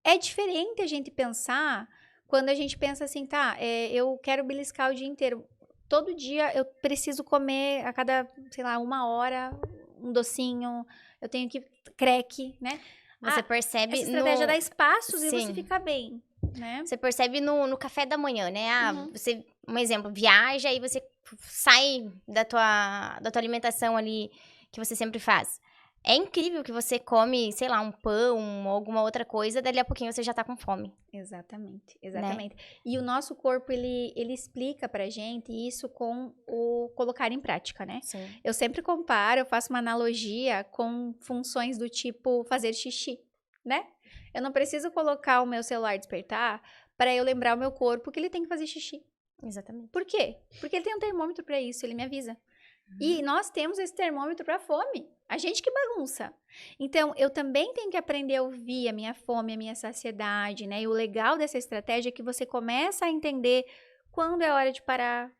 é diferente a gente pensar, quando a gente pensa assim, tá, eu quero beliscar o dia inteiro. Todo dia eu preciso comer a cada, sei lá, 1 hora, um docinho, eu tenho que crack, né? Você percebe essa estratégia dá espaços e você fica bem, né? Você percebe no café da manhã, né? Você, um exemplo, viaja e você sai da tua alimentação ali que você sempre faz. É incrível que você come, sei lá, um pão ou alguma outra coisa, dali a pouquinho você já tá com fome. Exatamente, exatamente. Né? E o nosso corpo, ele explica pra gente isso com o colocar em prática, né? Sim. Eu sempre comparo, eu faço uma analogia com funções do tipo fazer xixi, né? Eu não preciso colocar o meu celular despertar para eu lembrar o meu corpo que ele tem que fazer xixi. Exatamente. Por quê? Porque ele tem um termômetro para isso, ele me avisa. E nós temos esse termômetro para fome. A gente que bagunça. Então, eu também tenho que aprender a ouvir a minha fome, a minha saciedade, né? E o legal dessa estratégia é que você começa a entender quando é hora de parar.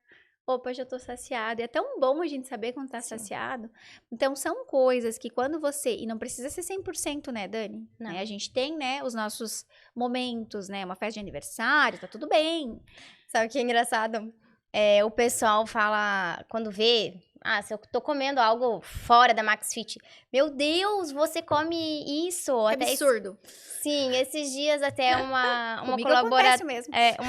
Opa, já tô saciado. E é tão bom a gente saber quando tá saciado. Então, são coisas que quando você... E não precisa ser 100%, né, Dani? Não. Né? A gente tem, né, os nossos momentos, né? Uma festa de aniversário, tá tudo bem. Sabe o que é engraçado? O pessoal fala, quando vê... se eu tô comendo algo fora da MaxFit. Meu Deus, você come isso? É absurdo. Sim, esses dias até uma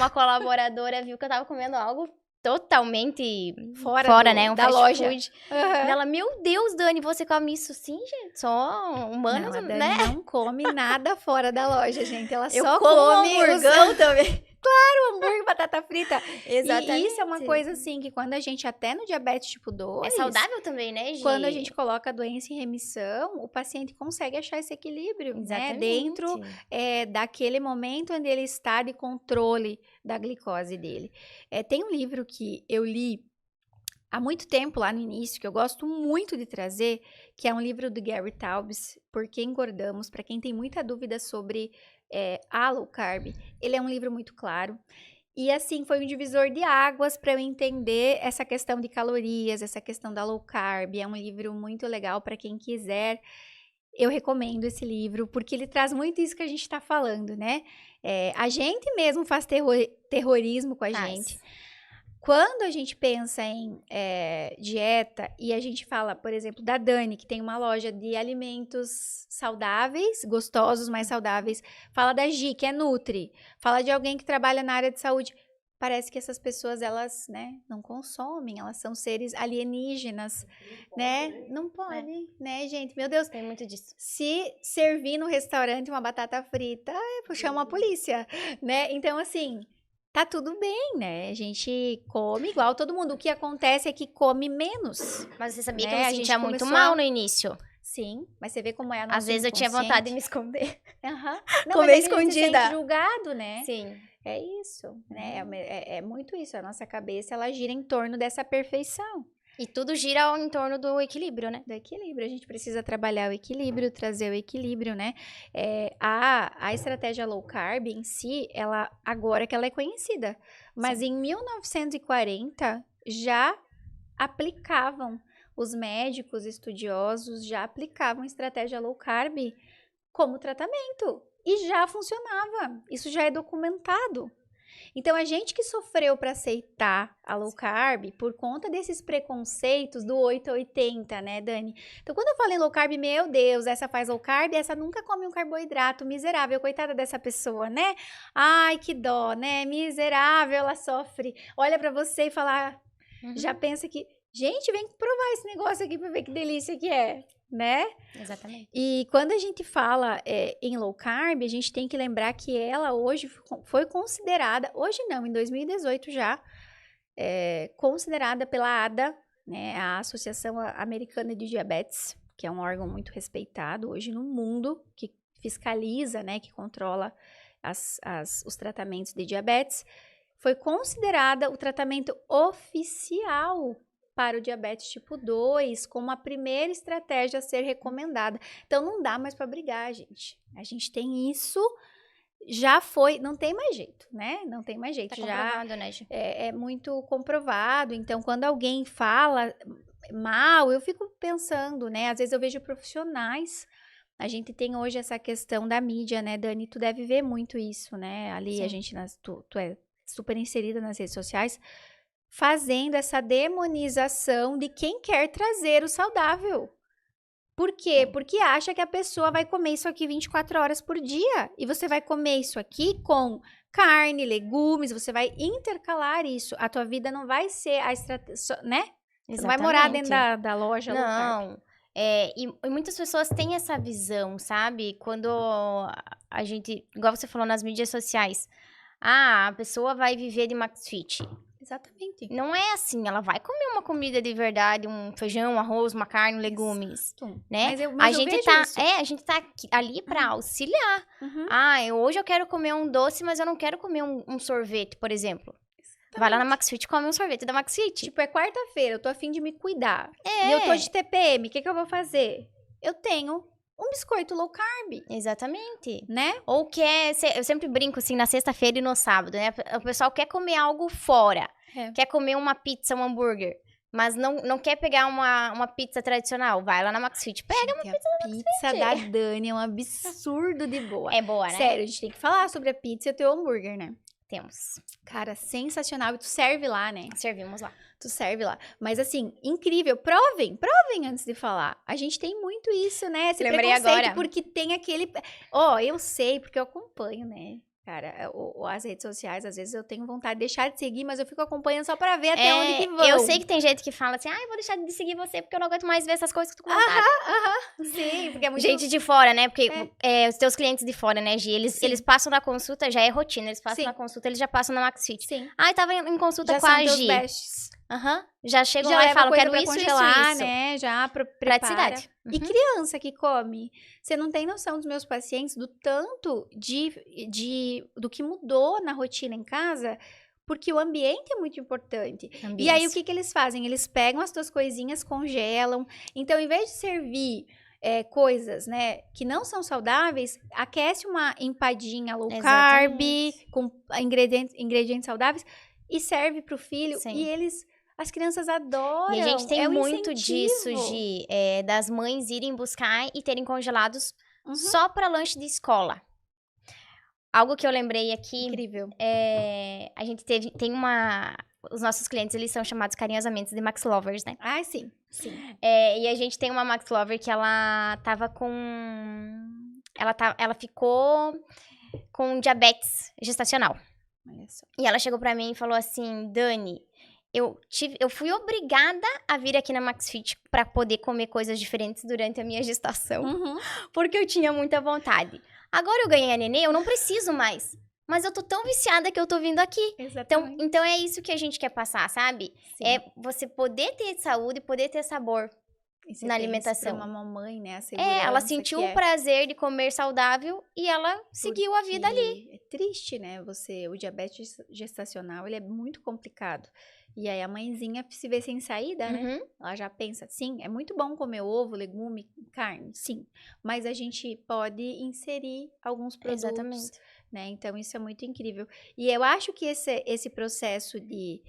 colaboradora viu que eu tava comendo algo totalmente fora, né? Um da fast loja. Food. Ela, meu Deus, Dani, você come isso? Sim, gente, só humanos, não, a Dani né? não come nada fora da loja, gente. Ela eu só como come hamburgão também. Claro, hambúrguer, batata frita. Exatamente. E isso é uma coisa, assim, que quando a gente, até no diabetes tipo 2... É saudável também, né, Gi? Quando a gente coloca a doença em remissão, o paciente consegue achar esse equilíbrio, né? Dentro daquele momento onde ele está de controle da glicose dele. Tem um livro que eu li há muito tempo, lá no início, que eu gosto muito de trazer, que é um livro do Gary Taubes, Por que Engordamos, para quem tem muita dúvida sobre a low carb. Ele é um livro muito claro. E assim, foi um divisor de águas para eu entender essa questão de calorias, essa questão da low carb. É um livro muito legal para quem quiser. Eu recomendo esse livro, porque ele traz muito isso que a gente está falando, né? A gente mesmo faz terrorismo com a gente. Quando a gente pensa em dieta e a gente fala, por exemplo, da Dani, que tem uma loja de alimentos saudáveis, gostosos, mais saudáveis, fala da Gi, que é Nutri, fala de alguém que trabalha na área de saúde, parece que essas pessoas, elas, né, não consomem, elas são seres alienígenas, né? Não pode, né, gente? Meu Deus. Tem muito disso. Se servir no restaurante uma batata frita, chama a polícia, né? Então, assim... Tá tudo bem, né? A gente come igual todo mundo. O que acontece é que come menos. Mas você sabia que eu me sentia muito mal no início? Sim, mas você vê como é a nossa Às vezes eu tinha vontade de me esconder. Não, comer escondida. Você se sente julgado, né? Sim. É isso, né? É muito isso. A nossa cabeça, ela gira em torno dessa perfeição. E tudo gira em torno do equilíbrio, né? Do equilíbrio. A gente precisa trabalhar o equilíbrio, trazer o equilíbrio, né? A estratégia low carb em si, ela agora que ela é conhecida. Mas em 1940 já aplicavam, os médicos estudiosos já aplicavam estratégia low carb como tratamento. E já funcionava. Isso já é documentado. Então, a gente que sofreu para aceitar a low carb por conta desses preconceitos do 8 a 80, né, Dani? Então, quando eu falo em low carb, meu Deus, essa faz low carb, essa nunca come um carboidrato, miserável, coitada dessa pessoa, né? Ai, que dó, né? Miserável, ela sofre. Olha para você e fala, já pensa que, gente, vem provar esse negócio aqui para ver que delícia que é, né? Exatamente. E quando a gente fala em low carb, a gente tem que lembrar que ela hoje foi considerada, hoje não, em 2018 já, considerada pela ADA, né, a Associação Americana de Diabetes, que é um órgão muito respeitado hoje no mundo, que fiscaliza, né, que controla os tratamentos de diabetes, foi considerada o tratamento oficial para o diabetes tipo 2, como a primeira estratégia a ser recomendada. Então, não dá mais para brigar, gente. A gente tem isso, já foi, não tem mais jeito, né? Não tem mais jeito. Tá comprovado, né, Gi? É muito comprovado. Então, quando alguém fala mal, eu fico pensando, né? Às vezes eu vejo profissionais. A gente tem hoje essa questão da mídia, né, Dani? Tu deve ver muito isso, né? Ali, Sim. a gente, tu é super inserida nas redes sociais, fazendo essa demonização de quem quer trazer o saudável. Por quê? Porque acha que a pessoa vai comer isso aqui 24 horas por dia. E você vai comer isso aqui com carne, legumes, você vai intercalar isso. A tua vida não vai ser a estratégia, né? Você não vai morar dentro da loja. Não. E muitas pessoas têm essa visão, sabe? Quando a gente, igual você falou nas mídias sociais, a pessoa vai viver de McFit. Exatamente. Não é assim, ela vai comer uma comida de verdade, um feijão, um arroz, uma carne, legumes, né? Mas eu vejo isso. A gente tá ali pra auxiliar. Hoje eu quero comer um doce, mas eu não quero comer um sorvete, por exemplo. Vai lá na McFit e come um sorvete da McFit. Tipo, é quarta-feira, eu tô a fim de me cuidar. E eu tô de TPM, o que eu vou fazer? Eu tenho um biscoito low carb. Exatamente. Né? Ou eu sempre brinco assim, na sexta-feira e no sábado, né? O pessoal quer comer algo fora. Quer comer uma pizza, um hambúrguer. Mas não quer pegar uma pizza tradicional. Vai lá na McFit, pega uma pizza da McFit. A pizza da Dani é um absurdo de boa. É boa, né? Sério, a gente tem que falar sobre a pizza e o teu hambúrguer, né? Temos. Cara, sensacional. E tu serve lá, né? Servimos lá. Tu serve lá. Mas assim, incrível. Provem antes de falar. A gente tem muito isso, né? Esse Lembrei preconceito agora. Porque tem aquele... Eu sei, porque eu acompanho, né? Cara, as redes sociais, às vezes eu tenho vontade de deixar de seguir, mas eu fico acompanhando só pra ver até onde que vão. Eu sei que tem gente que fala assim, eu vou deixar de seguir você porque eu não aguento mais ver essas coisas que tu comentário. Sim, porque é muito... Gente de fora, né? Porque os teus clientes de fora, né, Gi? Eles passam na consulta, já é rotina. Eles passam na consulta, eles já passam na McFit. Sim. Tava em consulta já com a são Gi. Bestes. Já chegam lá e falam, quero isso, congelar, isso. né? Já prepara. Praticidade. E criança que come. Você não tem noção dos meus pacientes, do tanto do que mudou na rotina em casa, porque o ambiente é muito importante. E aí, o que eles fazem? Eles pegam as tuas coisinhas, congelam. Então, em vez de servir coisas, né, que não são saudáveis, aquece uma empadinha low carb, com ingredientes saudáveis, e serve pro filho. Sim. E as crianças adoram. E a gente tem muito incentivo. disso, das mães irem buscar e terem congelados só para lanche de escola. Algo que eu lembrei aqui... Incrível. A gente tem os nossos clientes, eles são chamados carinhosamente de Max Lovers, né? Ah, sim. E a gente tem uma Max Lover que ela tava com... Ela ficou com diabetes gestacional. Olha só. E ela chegou pra mim e falou assim, Dani, eu fui obrigada a vir aqui na McFit pra poder comer coisas diferentes durante a minha gestação. Porque eu tinha muita vontade. Agora eu ganhei a nenê, eu não preciso mais. Mas eu tô tão viciada que eu tô vindo aqui. Exatamente. Então é isso que a gente quer passar, sabe? Sim. É você poder ter saúde, poder ter sabor. E você na pensa alimentação. pra uma mamãe, né, a Ela segurança sentiu que o é. prazer de comer saudável e ela seguiu a vida ali. Porque é triste, né? O diabetes gestacional, ele é muito complicado. E aí a mãezinha se vê sem saída, né? Uhum, Ela já pensa, sim, é muito bom comer ovo, legume, carne, sim. Mas a gente pode inserir alguns produtos, exatamente. né? Então isso é muito incrível. E eu acho que esse processo de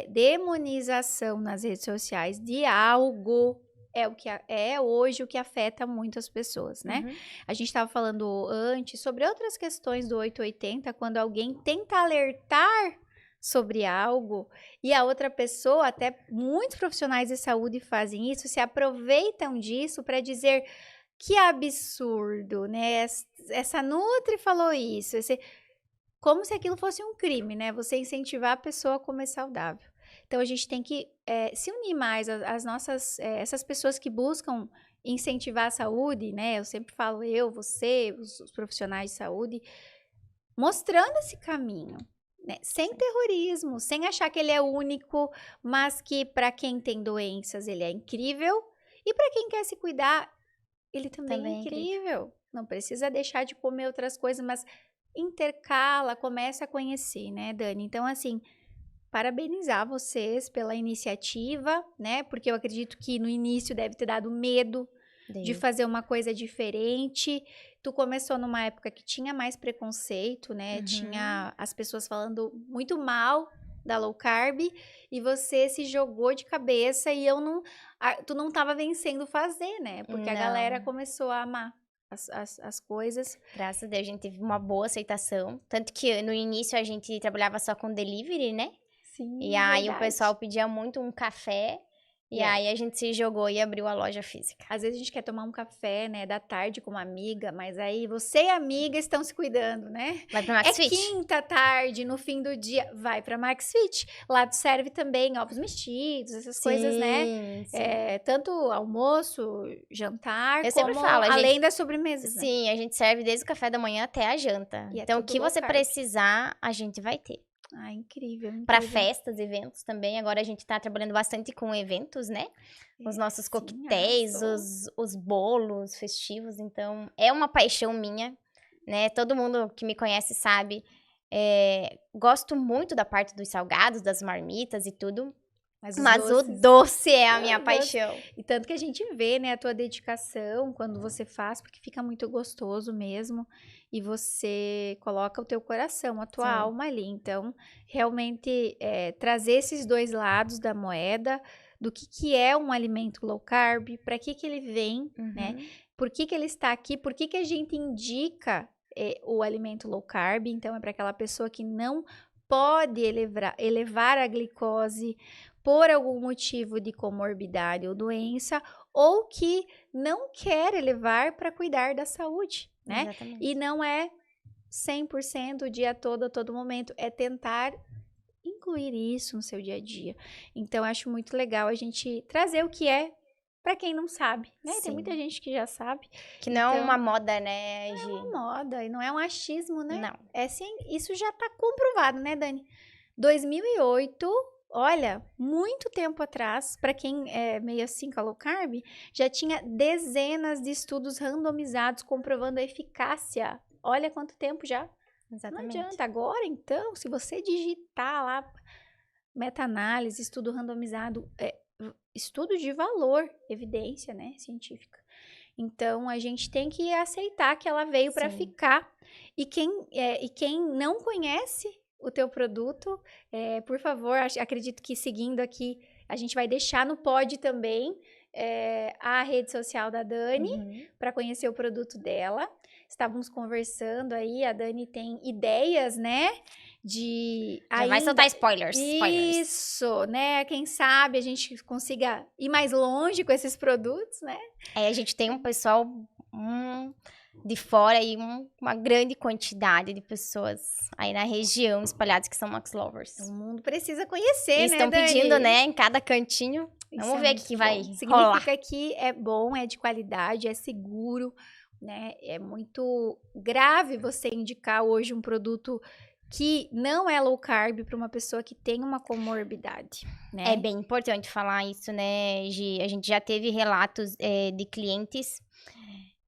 demonização nas redes sociais de algo é o que é hoje o que afeta muito as pessoas, né? Uhum. A gente estava falando antes sobre outras questões do 880, quando alguém tenta alertar sobre algo e a outra pessoa, até muitos profissionais de saúde fazem isso, se aproveitam disso para dizer que absurdo, né? Essa Nutri falou isso, como se aquilo fosse um crime, né? Você incentivar a pessoa a comer saudável. Então a gente tem que se unir mais as nossas, essas pessoas que buscam incentivar a saúde, né? Eu sempre falo você, os profissionais de saúde, mostrando esse caminho, né? Sem terrorismo, sem achar que ele é único, mas que para quem tem doenças ele é incrível e para quem quer se cuidar ele também é Também é incrível. incrível. Não precisa deixar de comer outras coisas, mas intercala, começa a conhecer, né, Dani? Então, assim, parabenizar vocês pela iniciativa, né? Porque eu acredito que no início deve ter dado medo de Deu. fazer uma coisa diferente. Tu começou numa época que tinha mais preconceito, né? Uhum. Tinha as pessoas falando muito mal da low carb e você se jogou de cabeça e tu não tava vencendo fazer, né? Porque a galera Não. começou a amar as coisas. Graças a Deus a gente teve uma boa aceitação. Tanto que no início a gente trabalhava só com delivery, né? Sim, E aí o verdade. pessoal pedia muito um café. E aí a gente se jogou e abriu a loja física. Às vezes a gente quer tomar um café, né, da tarde com uma amiga, mas aí você e a amiga estão se cuidando, né? Vai pra Max Fit. Quinta tarde, no fim do dia, vai pra Max Fit. Lá tu serve também ovos mexidos, essas coisas, né? Sim. Tanto almoço, jantar, Eu como sempre falo, além das sobremesas, né? Sim, a gente serve desde o café da manhã até a janta. E é Então, o tudo que low você carb. precisar, a gente vai ter. Ah, incrível, Pra incrível. festas, eventos também. Agora a gente tá trabalhando bastante com eventos, né? Os nossos Sim, coquetéis, arrasou. os bolos festivos. Então, é uma paixão minha, né? Todo mundo que me conhece sabe. Gosto muito da parte dos salgados, das marmitas e tudo. Mas Mas o doces, doce é a minha o doce. paixão. E tanto que a gente vê, né, a tua dedicação quando você faz, porque fica muito gostoso mesmo. E você coloca o teu coração, a tua Sim. alma ali. Então, realmente, trazer esses dois lados da moeda, do que é um alimento low carb, para que ele vem, né? Uhum. Por que ele está aqui, por que a gente indica o alimento low carb. Então, é para aquela pessoa que não pode elevar a glicose por algum motivo de comorbidade ou doença, ou que não quer elevar para cuidar da saúde, né? Exatamente. E não é 100% o dia todo, a todo momento, é tentar incluir isso no seu dia a dia. Então, eu acho muito legal a gente trazer o que é para quem não sabe, né? Tem Sim. muita gente que já sabe. Que não é Então, uma moda, né, Gi? não é uma moda e não é um achismo, né? Não. Isso já tá comprovado, né, Dani? 2008, olha, muito tempo atrás, para quem é meio assim com a low carb, já tinha dezenas de estudos randomizados comprovando a eficácia. Olha quanto tempo já. Exatamente. Não adianta. Agora, então, se você digitar lá meta-análise, estudo randomizado, estudo de valor, evidência, né, científica. Então, a gente tem que aceitar que ela veio para Sim. ficar. E quem não conhece o teu produto, por favor, acredito que seguindo aqui, a gente vai deixar no pod também a rede social da Dani, Uhum. para conhecer o produto dela. Estávamos conversando aí, a Dani tem ideias, né? Já vai soltar spoilers. Isso, né? Quem sabe a gente consiga ir mais longe com esses produtos, né? A gente tem um pessoal de fora e uma grande quantidade de pessoas aí na região espalhadas que são Max Lovers. O mundo precisa conhecer, Eles né, estão Dani? pedindo, né, em cada cantinho. Isso Vamos é ver o muito que bom. vai Significa rolar. que é bom, é de qualidade, é seguro, né? É muito grave você indicar hoje um produto que não é low carb para uma pessoa que tem uma comorbidade, né? É bem importante falar isso, né, Gi? A gente já teve relatos de clientes.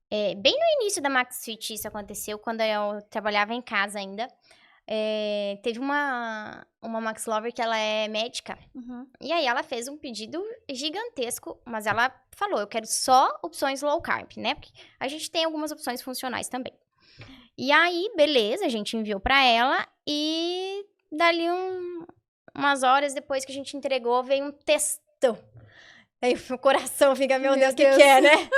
Bem no início da MaxFit isso aconteceu, quando eu trabalhava em casa ainda. Teve uma Max Lover que ela é médica. Uhum. E aí ela fez um pedido gigantesco, mas ela falou, eu quero só opções low carb, né? Porque a gente tem algumas opções funcionais também. E aí, beleza, a gente enviou pra ela e dali umas horas depois que a gente entregou, veio um textão. Aí o coração fica, meu Deus, o que é, né?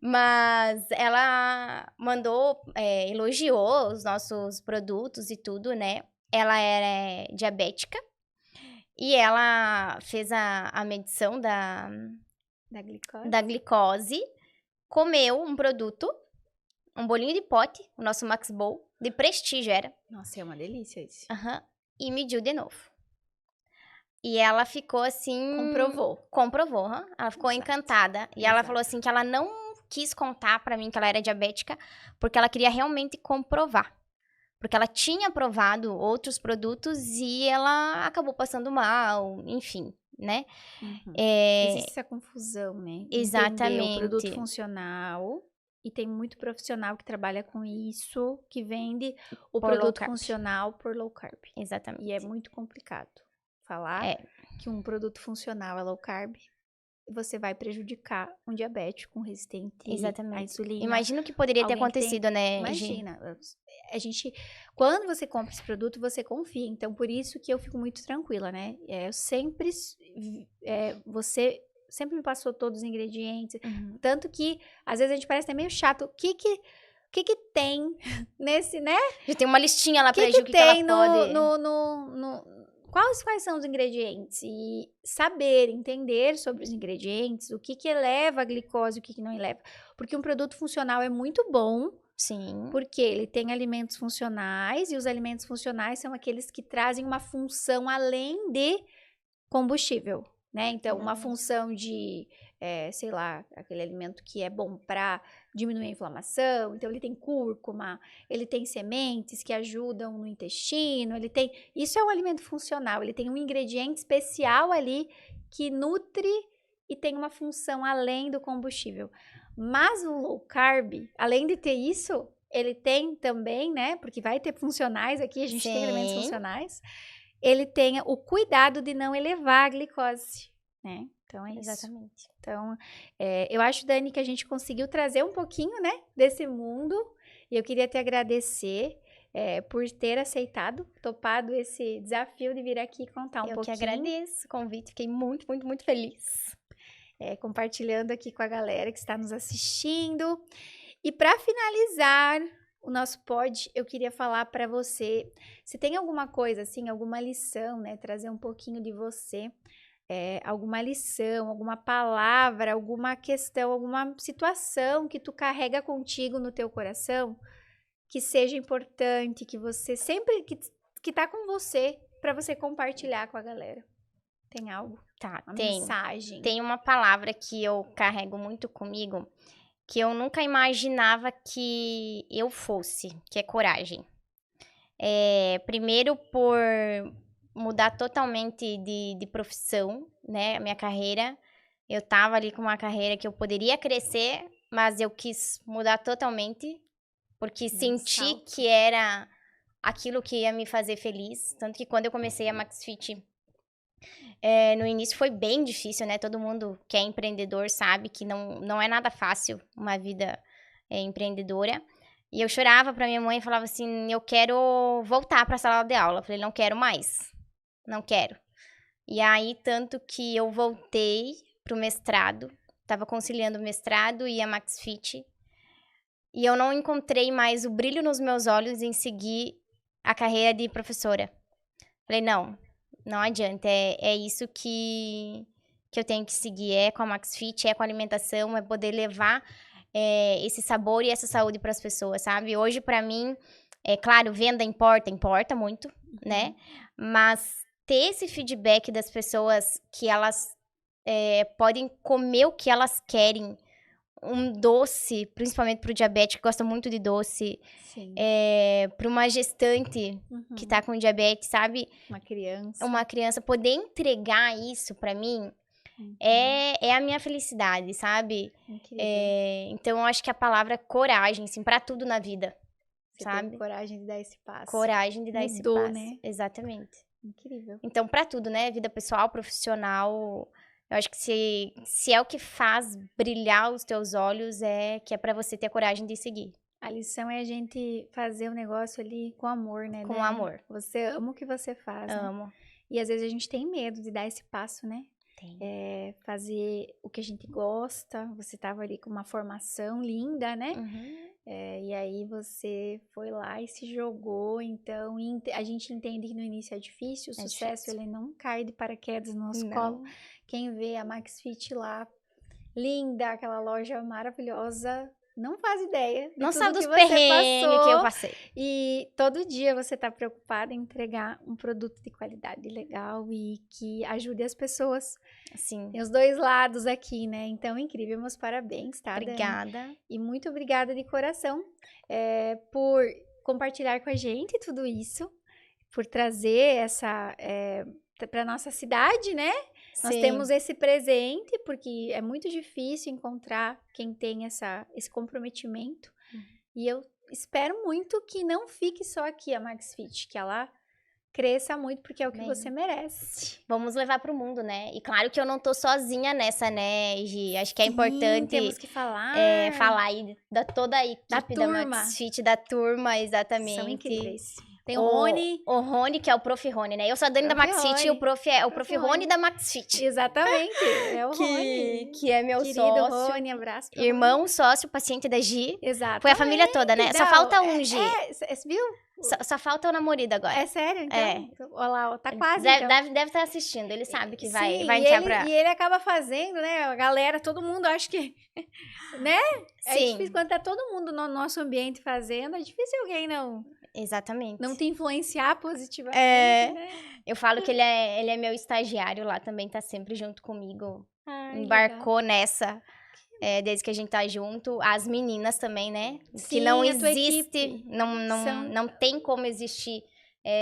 Mas ela mandou, elogiou os nossos produtos e tudo, né? Ela era diabética e ela fez a medição da glicose, comeu um produto, um bolinho de pote, o nosso Max Bowl, de prestígio era. Nossa, é uma delícia isso. E mediu de novo. E ela ficou assim... Comprovou. Ela ficou encantada. E ela falou assim que ela não quis contar pra mim que ela era diabética, porque ela queria realmente comprovar. Porque ela tinha provado outros produtos e ela acabou passando mal, enfim, né? Existe essa confusão, né? Exatamente. Entender o produto funcional, e tem muito profissional que trabalha com isso, que vende o produto funcional por low carb. Exatamente. E é muito complicado falar que um produto funcional é low carb, você vai prejudicar um diabético, um resistente à insulina. Imagina o que poderia ter acontecido, né? Imagina, quando você compra esse produto, você confia. Então, por isso que eu fico muito tranquila, né? Eu sempre, você sempre me passou todos os ingredientes. Tanto que, às vezes, a gente parece até meio chato. O que tem nesse, né? Já tem uma listinha lá pra gente, o que ela pode... Quais são os ingredientes? E saber, entender sobre os ingredientes, o que eleva a glicose e o que não eleva. Porque um produto funcional é muito bom. Sim. Porque ele tem alimentos funcionais, e os alimentos funcionais são aqueles que trazem uma função além de combustível, né? Então, uma função de, sei lá, aquele alimento que é bom para diminuir a inflamação. Então, ele tem cúrcuma, ele tem sementes que ajudam no intestino, isso é um alimento funcional, ele tem um ingrediente especial ali que nutre e tem uma função além do combustível. Mas o low carb, além de ter isso, ele tem também, né? Porque vai ter funcionais aqui, a gente tem alimentos funcionais. Ele tem o cuidado de não elevar a glicose, né? Então, é isso. Exatamente. Então, eu acho, Dani, que a gente conseguiu trazer um pouquinho, né, desse mundo. E eu queria te agradecer por ter aceitado, topado esse desafio de vir aqui contar um pouquinho. Eu que agradeço o convite, fiquei muito, muito, muito feliz. Compartilhando aqui com a galera que está nos assistindo. E para finalizar o nosso pod, eu queria falar para você, se tem alguma coisa assim, alguma lição, né, trazer um pouquinho de você, alguma lição, alguma palavra, alguma questão, alguma situação que tu carrega contigo no teu coração, que seja importante, que você sempre, que tá com você, para você compartilhar com a galera. Tem algo? Mensagem. Tem uma palavra que eu carrego muito comigo, que eu nunca imaginava que eu fosse, que é coragem. Primeiro por mudar totalmente de profissão, né, a minha carreira. Eu tava ali com uma carreira que eu poderia crescer, mas eu quis mudar totalmente, porque senti que era aquilo que ia me fazer feliz. Tanto que quando eu comecei a MaxFit, no início foi bem difícil, né? Todo mundo que é empreendedor sabe que não é nada fácil uma vida empreendedora. E eu chorava pra minha mãe e falava assim, eu quero voltar pra sala de aula. Eu falei, não quero mais. Não quero. E aí, tanto que eu voltei pro mestrado. Tava conciliando o mestrado e a MaxFit. E eu não encontrei mais o brilho nos meus olhos em seguir a carreira de professora. Falei, não adianta, é isso que eu tenho que seguir, com a MaxFit, com a alimentação, é poder levar esse sabor e essa saúde para as pessoas, sabe? Hoje, para mim, claro, venda importa muito, né? Mas ter esse feedback das pessoas que elas podem comer o que elas querem, um doce, principalmente pro diabético, que gosta muito de doce, Sim. pra uma gestante que tá com diabetes, sabe? Uma criança. Uma criança poder entregar isso pra mim é a minha felicidade, sabe? Incrível. Então, eu acho que a palavra coragem, assim, pra tudo na vida, Você sabe? teve coragem de dar esse passo. Coragem de dar esse Mudou, passo. né? Exatamente. Incrível. Então, pra tudo, né? Vida pessoal, profissional, eu acho que se é o que faz brilhar os teus olhos, que é pra você ter coragem de seguir. A lição é a gente fazer o negócio ali com amor, né, Com Dani? amor. Você ama o que você faz, né? Amo. E às vezes a gente tem medo de dar esse passo, né? Tem. Fazer o que a gente gosta. Você tava ali com uma formação linda, né? Uhum. E aí você foi lá e se jogou. Então, a gente entende que no início é difícil. O sucesso, difícil. ele não cai de paraquedas no nosso Não. colo. Quem vê a MaxFit lá, linda, aquela loja maravilhosa, não faz ideia de Não tudo sabe que dos você perrengues passou. que eu passei. E todo dia você tá preocupada em entregar um produto de qualidade legal e que ajude as pessoas. Sim. Tem os dois lados aqui, né? Então, incrível. Meus parabéns, tá, Dani? Obrigada. E muito obrigada de coração por compartilhar com a gente tudo isso, por trazer essa para nossa cidade, né? Sim. Nós temos esse presente, porque é muito difícil encontrar quem tem esse comprometimento. E eu espero muito que não fique só aqui a MaxFit, que ela cresça muito, porque é o que você merece. Vamos levar pro mundo, né? E claro que eu não tô sozinha nessa, né, Gi? Acho que é importante temos que falar. Falar aí da toda a equipe da turma. MaxFit, da turma, exatamente. São incríveis. Tem o Rony. O Rony, que é o Prof. Rony, né? Eu sou a Dani da MaxFit e o Prof. é o Prof. Rony da MaxFit. Exatamente, é o Rony. Que é meu Querido sócio. Rony, abraço. Irmão, sócio, paciente da Gi. Exato. Foi a família toda, né? Só falta um, Gi. Viu? Só falta o namorado agora. É sério? Então, olha lá, tá quase. Deve estar assistindo, ele sabe que vai entrar pra... E ele acaba fazendo, né? A galera, todo mundo, acho que... Né? É difícil quando tá todo mundo no nosso ambiente fazendo, é difícil alguém Exatamente. não te influenciar positivamente, né? Eu falo que ele é meu estagiário lá, também tá sempre junto comigo. Embarcou legal. nessa, desde que a gente tá junto. As meninas também, né? Sim, que não a tua existe, equipe. não tem como existir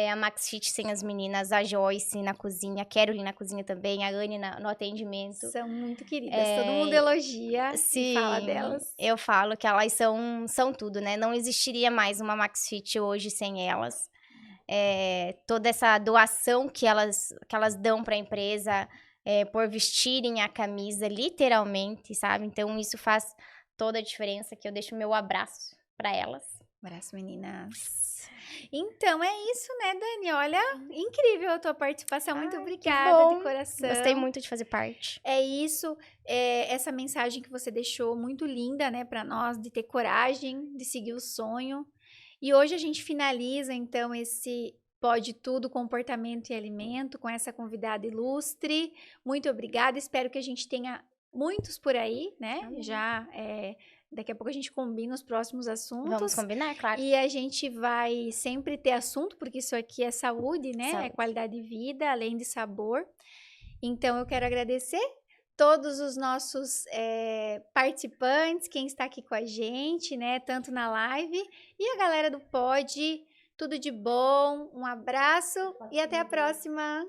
a MaxFit sem as meninas. A Joyce na cozinha, a Caroline na cozinha também, a Anne no atendimento. São muito queridas, todo mundo elogia e fala delas. Eu falo que elas são tudo, né? Não existiria mais uma MaxFit hoje sem elas. Toda essa doação que elas dão para a empresa por vestirem a camisa, literalmente, sabe? Então, isso faz toda a diferença, que eu deixo meu abraço para elas. Abraço, meninas. Então, é isso, né, Dani? Olha, incrível a tua participação. Muito obrigada de coração. Gostei muito de fazer parte. É isso, essa mensagem que você deixou muito linda, né, para nós, de ter coragem, de seguir o sonho. E hoje a gente finaliza, então, esse Pode Tudo, Comportamento e Alimento, com essa convidada ilustre. Muito obrigada, espero que a gente tenha muitos por aí, né? Já, daqui a pouco a gente combina os próximos assuntos. Vamos combinar, claro. E a gente vai sempre ter assunto, porque isso aqui é saúde, né? Saúde. É qualidade de vida, além de sabor. Então, eu quero agradecer todos os nossos participantes, quem está aqui com a gente, né? Tanto na live e a galera do Pod. Tudo de bom, um abraço e até a próxima.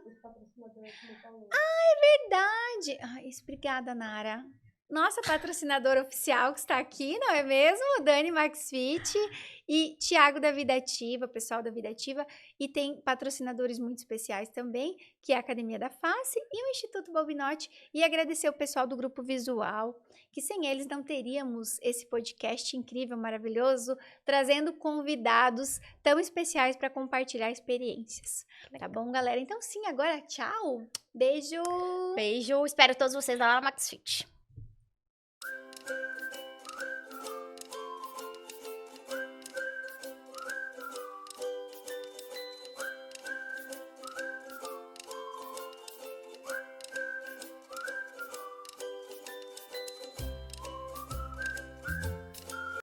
É verdade. Obrigada, Nara. Nossa patrocinadora oficial que está aqui, não é mesmo? Dani MaxFit e Thiago da Vida Ativa, pessoal da Vida Ativa. E tem patrocinadores muito especiais também, que é a Academia da Face e o Instituto Bobinotti. E agradecer o pessoal do Grupo Visual, que sem eles não teríamos esse podcast incrível, maravilhoso, trazendo convidados tão especiais para compartilhar experiências. Tá bom, galera? Então sim, agora tchau. Beijo. Beijo. Espero todos vocês lá na MaxFit.